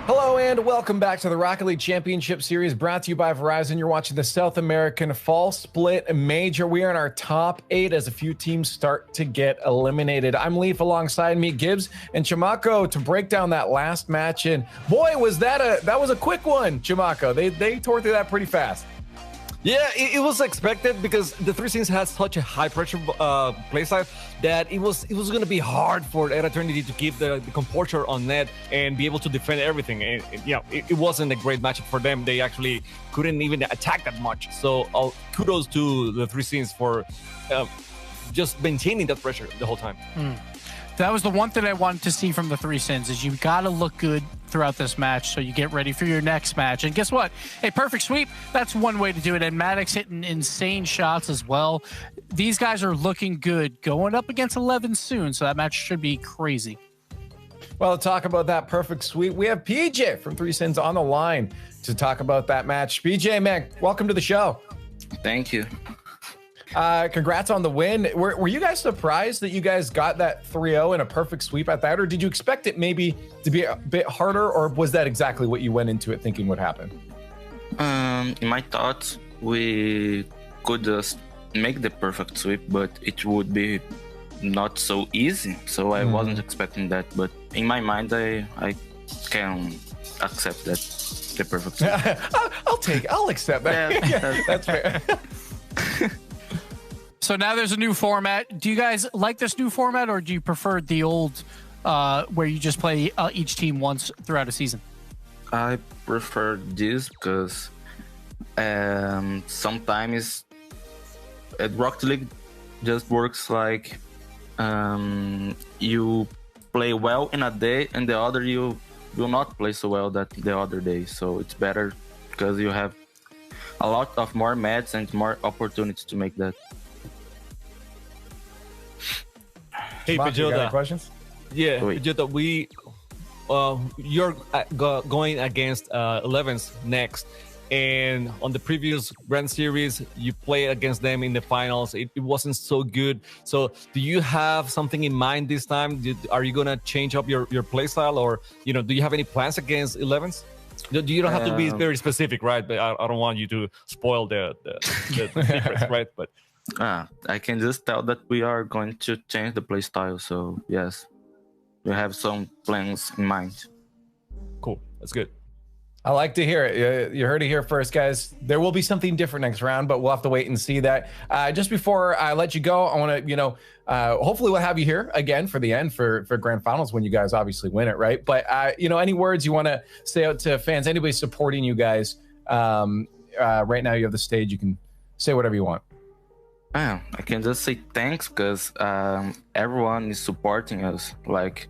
Hello and welcome back to the Rocket League Championship Series, brought to you by Verizon. You're watching the South American Fall Split Major. We are in our top 8 as a few teams start to get eliminated. I'm Leaf, alongside me, Gibbs and Chimako, to break down that last match. And boy, was that a quick one, Chimako. They tore through that pretty fast. Yeah, it was expected because the Three Sins has such a high pressure playstyle that it was going to be hard for Era Eternity to keep the composure on net and be able to defend everything. And it wasn't a great matchup for them. They actually couldn't even attack that much. So kudos to the Three Sins for just maintaining that pressure the whole time. That was the one thing I wanted to see from the Three Sins, is you got to look good throughout this match so you get ready for your next match. And guess what? A perfect sweep, that's one way to do it. And Maddox hitting insane shots as well. These guys are looking good, going up against 11 soon, so that match should be crazy. Well, to talk about that perfect sweep, we have PJ from Three Sins on the line to talk about that match. PJ, man, welcome to the show. Thank you. Congrats on the win. Were you guys surprised that you guys got that 3-0 and a perfect sweep at that, or did you expect it maybe to be a bit harder, or was that exactly what you went into it thinking would happen? In my thoughts, we could just make the perfect sweep, but it would be not so easy, so I wasn't expecting that. But in my mind, I can accept that the perfect sweep. I'll accept that. Yeah, that's fair. So now there's a new format. Do you guys like this new format, or do you prefer the old where you just play each team once throughout a season? I prefer this because sometimes at Rocket League just works like you play well in a day and the other you will not play so well that the other day. So it's better because you have a lot of more matches and more opportunities to make that. Hey, Pajota. Questions? Yeah, Pajota, you're going against 11s next, and on the previous Grand Series, you played against them in the finals. It wasn't so good. So, do you have something in mind this time? Are you gonna change up your play style, or do you have any plans against 11s? You don't have to be very specific, right? But I don't want you to spoil the secrets, right? But I can just tell that we are going to change the play style. So yes, we have some plans in mind. Cool, that's good. I like to hear it. You heard it here first, guys. There will be something different next round, but we'll have to wait and see that. Just before I let you go, I want to, hopefully we'll have you here again for the end for Grand Finals when you guys obviously win it, right? But, any words you want to say out to fans, anybody supporting you guys right now, you have the stage. You can say whatever you want. I can just say thanks because everyone is supporting us. Like,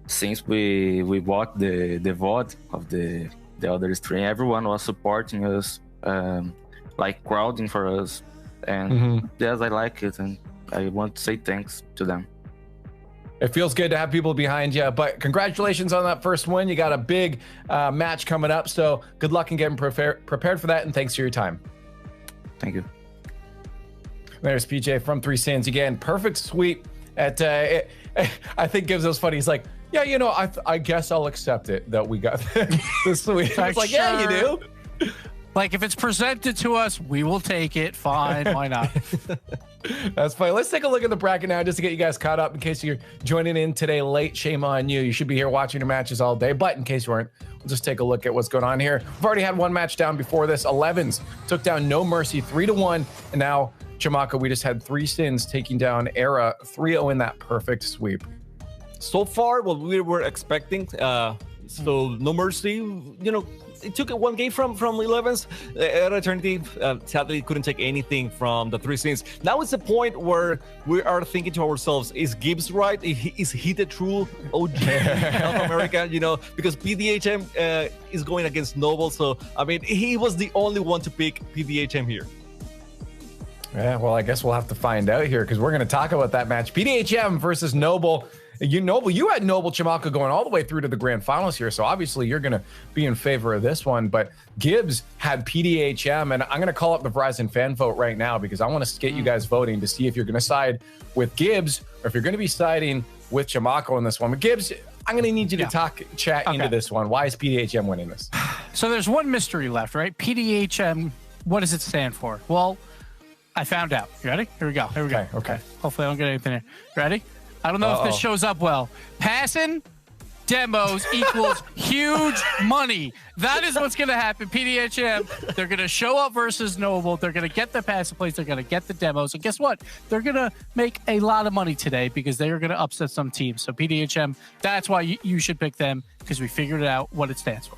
since we bought the VOD of the other stream, everyone was supporting us, like crowding for us. And yes, I like it. And I want to say thanks to them. It feels good to have people behind you, but congratulations on that first win. You got a big match coming up. So good luck in getting prepared for that. And thanks for your time. Thank you. There's PJ from 3 Sins again. Perfect sweep at, I think gives us funny. He's like, yeah, I guess I'll accept it that we got the sweep. It's like, yeah, you do. Like, if it's presented to us, we will take it. Fine, why not? That's fine. Let's take a look at the bracket now just to get you guys caught up in case you're joining in today late. Shame on you. You should be here watching your matches all day. But in case you weren't, we'll just take a look at what's going on here. We've already had one match down before this. 11s took down No Mercy 3-1. And now, Chimaka, we just had 3 Sins taking down Era 3-0 in that perfect sweep. So far, what we were expecting, so No Mercy, it took one game from 11s. Eternity sadly couldn't take anything from the 3 Sins. Now it's the point where we are thinking to ourselves, is Gibbs right? Is he the true OG North America? Because PDHM is going against Noble. So, he was the only one to pick PDHM here. Yeah, well, I guess we'll have to find out here because we're going to talk about that match. PDHM versus Noble. You had Noble Chimaka going all the way through to the Grand Finals here, so obviously you're going to be in favor of this one. But Gibbs had PDHM, and I'm going to call up the Verizon fan vote right now because I want to get you guys voting to see if you're going to side with Gibbs or if you're going to be siding with Chimaka in this one. But Gibbs, I'm going to need you to chat into this one. Why is PDHM winning this? So there's one mystery left, right? PDHM, what does it stand for? Well, I found out. You ready? Here we go. Okay. Hopefully I don't get anything here. Ready? I don't know if this shows up well. Passing demos equals huge money. That is what's going to happen. PDHM, they're going to show up versus Noble. They're going to get the passive plays. They're going to get the demos. And guess what? They're going to make a lot of money today because they are going to upset some teams. So PDHM, that's why you should pick them because we figured out what it stands for.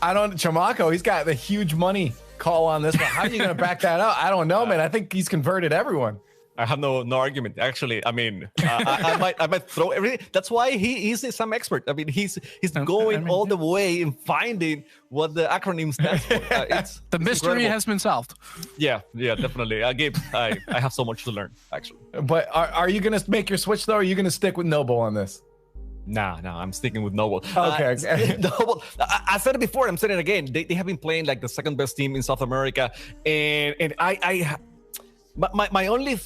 Chimako, he's got the huge money call on this one. How are you going to back that up? I don't know, man. I think he's converted everyone. I have no argument. Actually, I might throw everything. That's why he's some expert. He's going all the way in finding what the acronym stands for. The mystery incredible. Has been solved. Yeah, definitely. Gabe, I have so much to learn, actually. But are you going to make your switch though? Or are you going to stick with Noble on this? No, I'm sticking with Noble. Okay. Noble. I said it before. I'm saying it again. They have been playing like the second best team in South America, and my only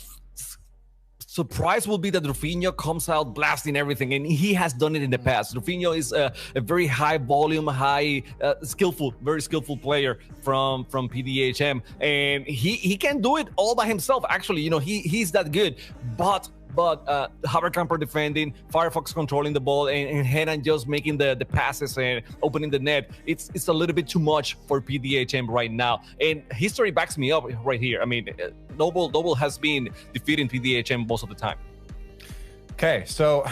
surprise will be that Rufinho comes out blasting everything, and he has done it in the past. Rufinho is a very high volume, very skillful player from PDHM, and he can do it all by himself. Actually, he's that good, but but Haverkamper defending, Firefox controlling the ball, and Henan just making the passes and opening the net. It's a little bit too much for PDHM right now, and history backs me up right here. I mean, Noble has been defeating PDHM most of the time. Okay, so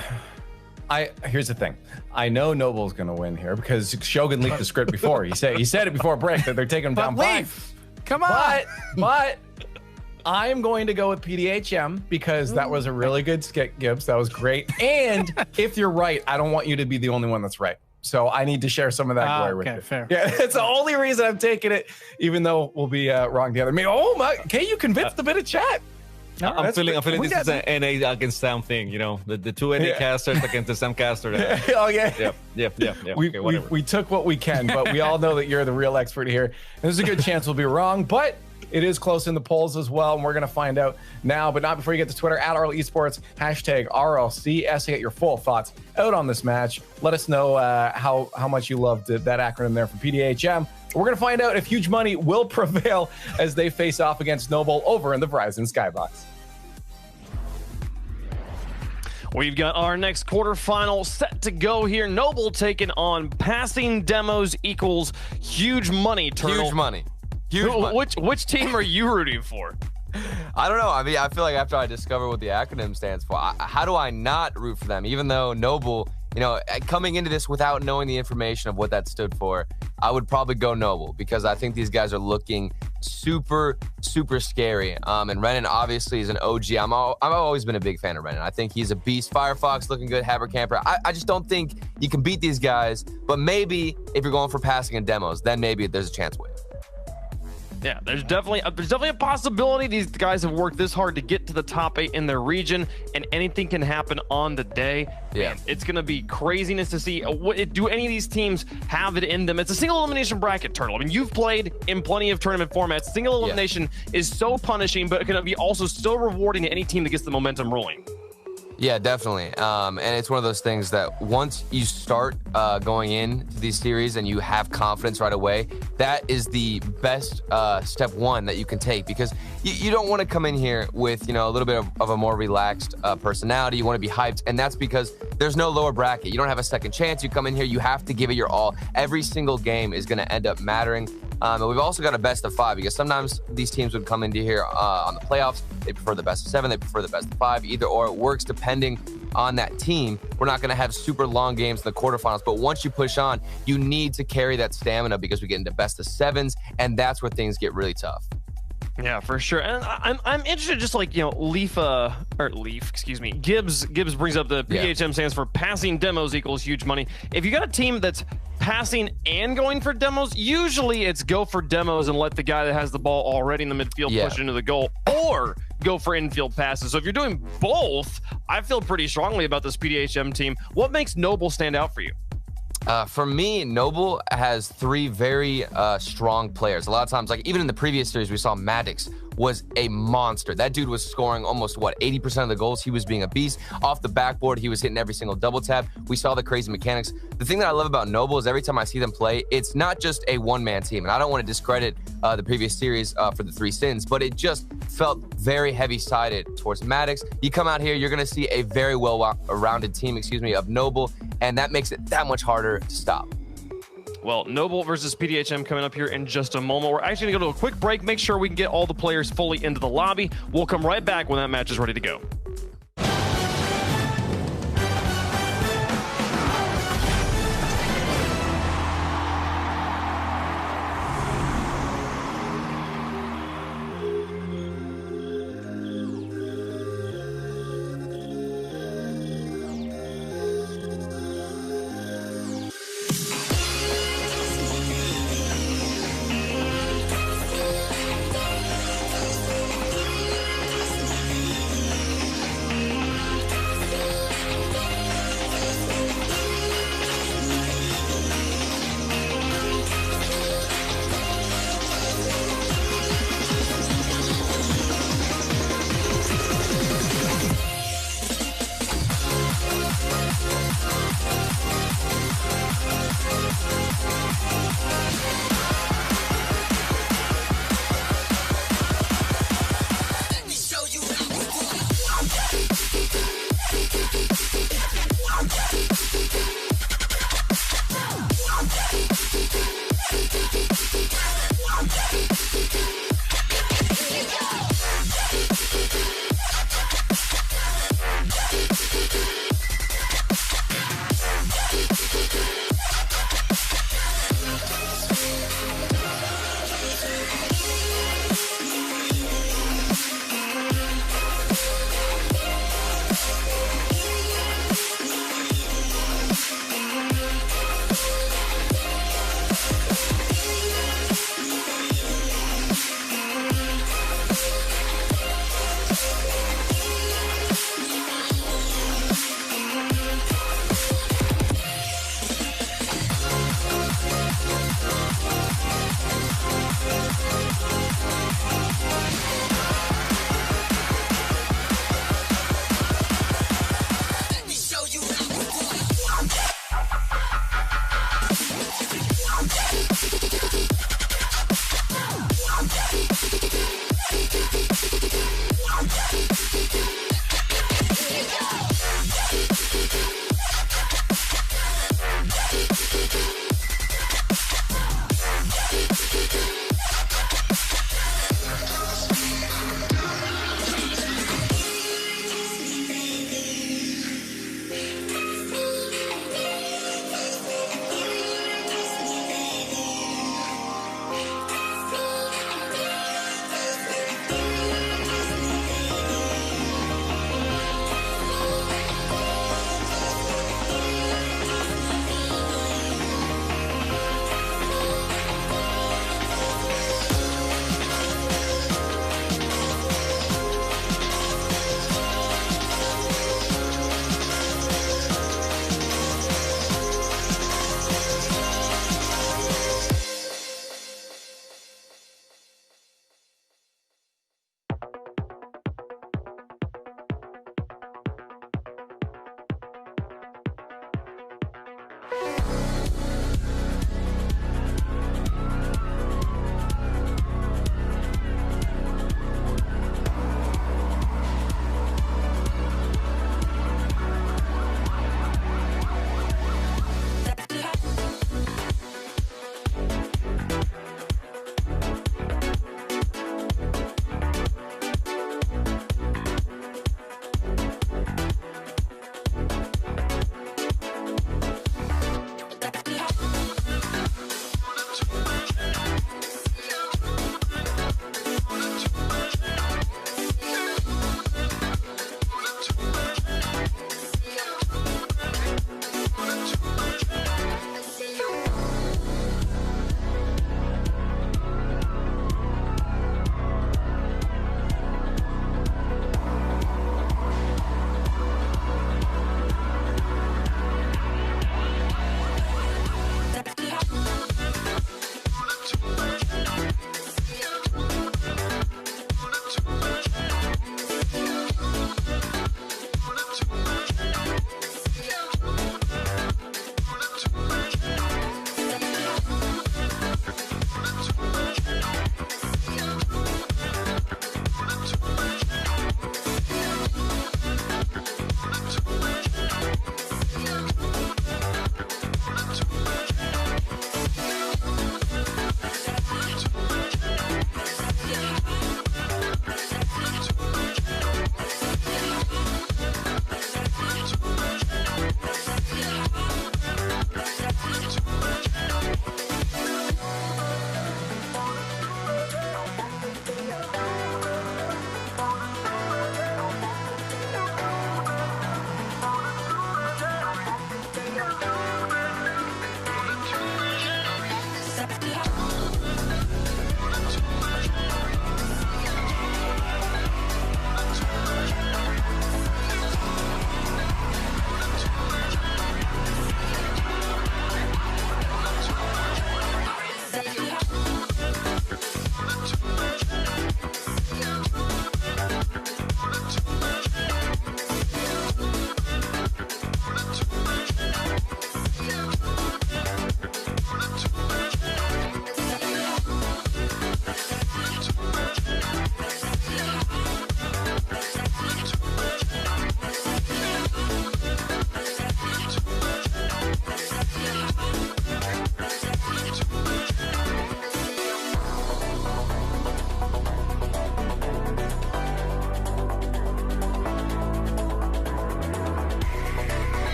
here's the thing. I know Noble's going to win here because Shogun leaked the script before. He said it before break that they're taking him down 5. Come on. But I'm going to go with PDHM because that was a really good skit, Gibbs. That was great. And if you're right, I don't want you to be the only one that's right. So I need to share some of that glory with you. Fair. Yeah, it's the only reason I'm taking it, even though we'll be wrong the other. Oh my! Okay, you convinced a bit of chat. I'm feeling this is an NA against Sam thing, you know, the two NA casters against the Sam caster. Oh yeah. Yeah. We took what we can, but we all know that you're the real expert here. And there's a good chance we'll be wrong, but it is close in the polls as well, and we're going to find out now, but not before you get to Twitter, @RL Esports, #RLCS to get your full thoughts out on this match. Let us know how much you loved that acronym there for PDHM. We're going to find out if Huge Money will prevail as they face off against Noble over in the Verizon Skybox. We've got our next quarterfinal set to go here. Noble taking on Passing Demos equals Huge Money. Turtle. Huge Money. Huge money. Which team are you rooting for? I don't know. I mean, I feel like after I discover what the acronym stands for, how do I not root for them? Even though Noble, you know, coming into this without knowing the information of what that stood for, I would probably go Noble because I think these guys are looking super, super scary. And Renan obviously is an OG. I've always been a big fan of Renan. I think he's a beast. Firefox looking good. Haverkamper. I just don't think you can beat these guys. But maybe if you're going for passing and demos, then maybe there's a chance with. Yeah, there's definitely a possibility. These guys have worked this hard to get to the top 8 in their region, and anything can happen on the day. Yeah, man, it's going to be craziness to see. Do any of these teams have it in them? It's a single elimination bracket, Turtle. I mean, you've played in plenty of tournament formats. Single elimination is so punishing, but it can be also so rewarding to any team that gets the momentum rolling. Yeah, definitely. And it's one of those things that once you start going into these series and you have confidence right away, that is the best step one that you can take, because you don't want to come in here with, you know, a little bit of a more relaxed personality. You want to be hyped, and that's because there's no lower bracket. You don't have a second chance. You come in here, you have to give it your all. Every single game is going to end up mattering. And we've also got a best of 5, because sometimes these teams would come into here on the playoffs. They prefer the best of 7. They prefer the best of 5. Either or, it works depending on that team. We're not going to have super long games in the quarterfinals, but once you push on, you need to carry that stamina, because we get into best of 7s, and that's where things get really tough. Yeah, for sure. And I'm interested, just like, you know, Gibbs brings up the PHM stands for Passing Demos equals Huge Money. If you got a team that's passing and going for demos, usually it's go for demos and let the guy that has the ball already in the midfield push into the goal, or go for infield passes. So if you're doing both, I feel pretty strongly about this PDHM team. What makes Noble stand out for you? For me, Noble has 3 very strong players. A lot of times, like even in the previous series, we saw Maddox was a monster. That dude was scoring almost, 80% of the goals. He was being a beast. Off the backboard, he was hitting every single double tap. We saw the crazy mechanics. The thing that I love about Noble is every time I see them play, it's not just a one-man team. And I don't want to discredit the previous series for the 3 sins, but it just felt very heavy-sided towards Maddox. You come out here, you're going to see a very well-rounded team, of Noble, and that makes it that much harder to stop. Well, Noble versus PDHM coming up here in just a moment. We're actually going to go to a quick break, make sure we can get all the players fully into the lobby. We'll come right back when that match is ready to go.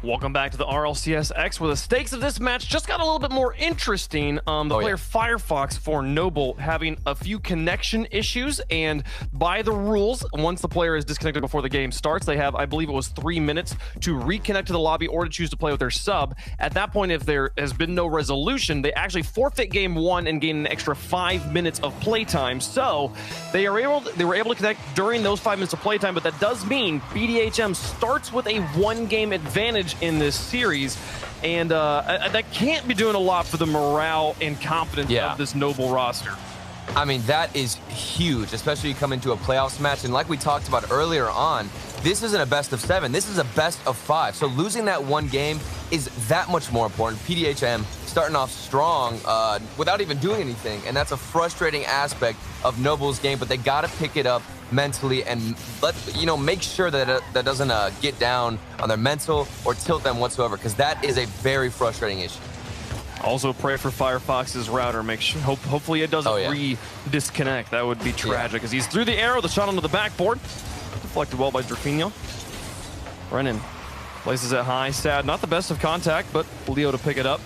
Welcome back to the RLCS-X, where the stakes of this match just got a little bit more interesting. Player Firefox for Noble having a few connection issues, and by the rules, once the player is disconnected before the game starts, they have, I believe it was 3 minutes to reconnect to the lobby or to choose to play with their sub. At that point, if there has been no resolution, they actually forfeit game 1 and gain an extra 5 minutes of playtime. So they were able to connect during those 5 minutes of playtime, but that does mean BDHM starts with a 1-game advantage in this series, and that can't be doing a lot for the morale and confidence of this Noble roster. I mean, that is huge, especially you come into a playoffs match, and like we talked about earlier on, this isn't a best of 7, this is a best of 5. So losing that 1 game is that much more important. PDHM starting off strong without even doing anything, and that's a frustrating aspect of Noble's game, but they got to pick it up mentally and make sure that that doesn't get down on their mental or tilt them whatsoever, because that is a very frustrating issue. Also pray for Firefox's router. Make sure, hopefully it doesn't re-disconnect. That would be tragic, as he's through the arrow, the shot onto the backboard. Deflected well by Drafinho. Brennan places it high. Sad, not the best of contact, but Leo to pick it up.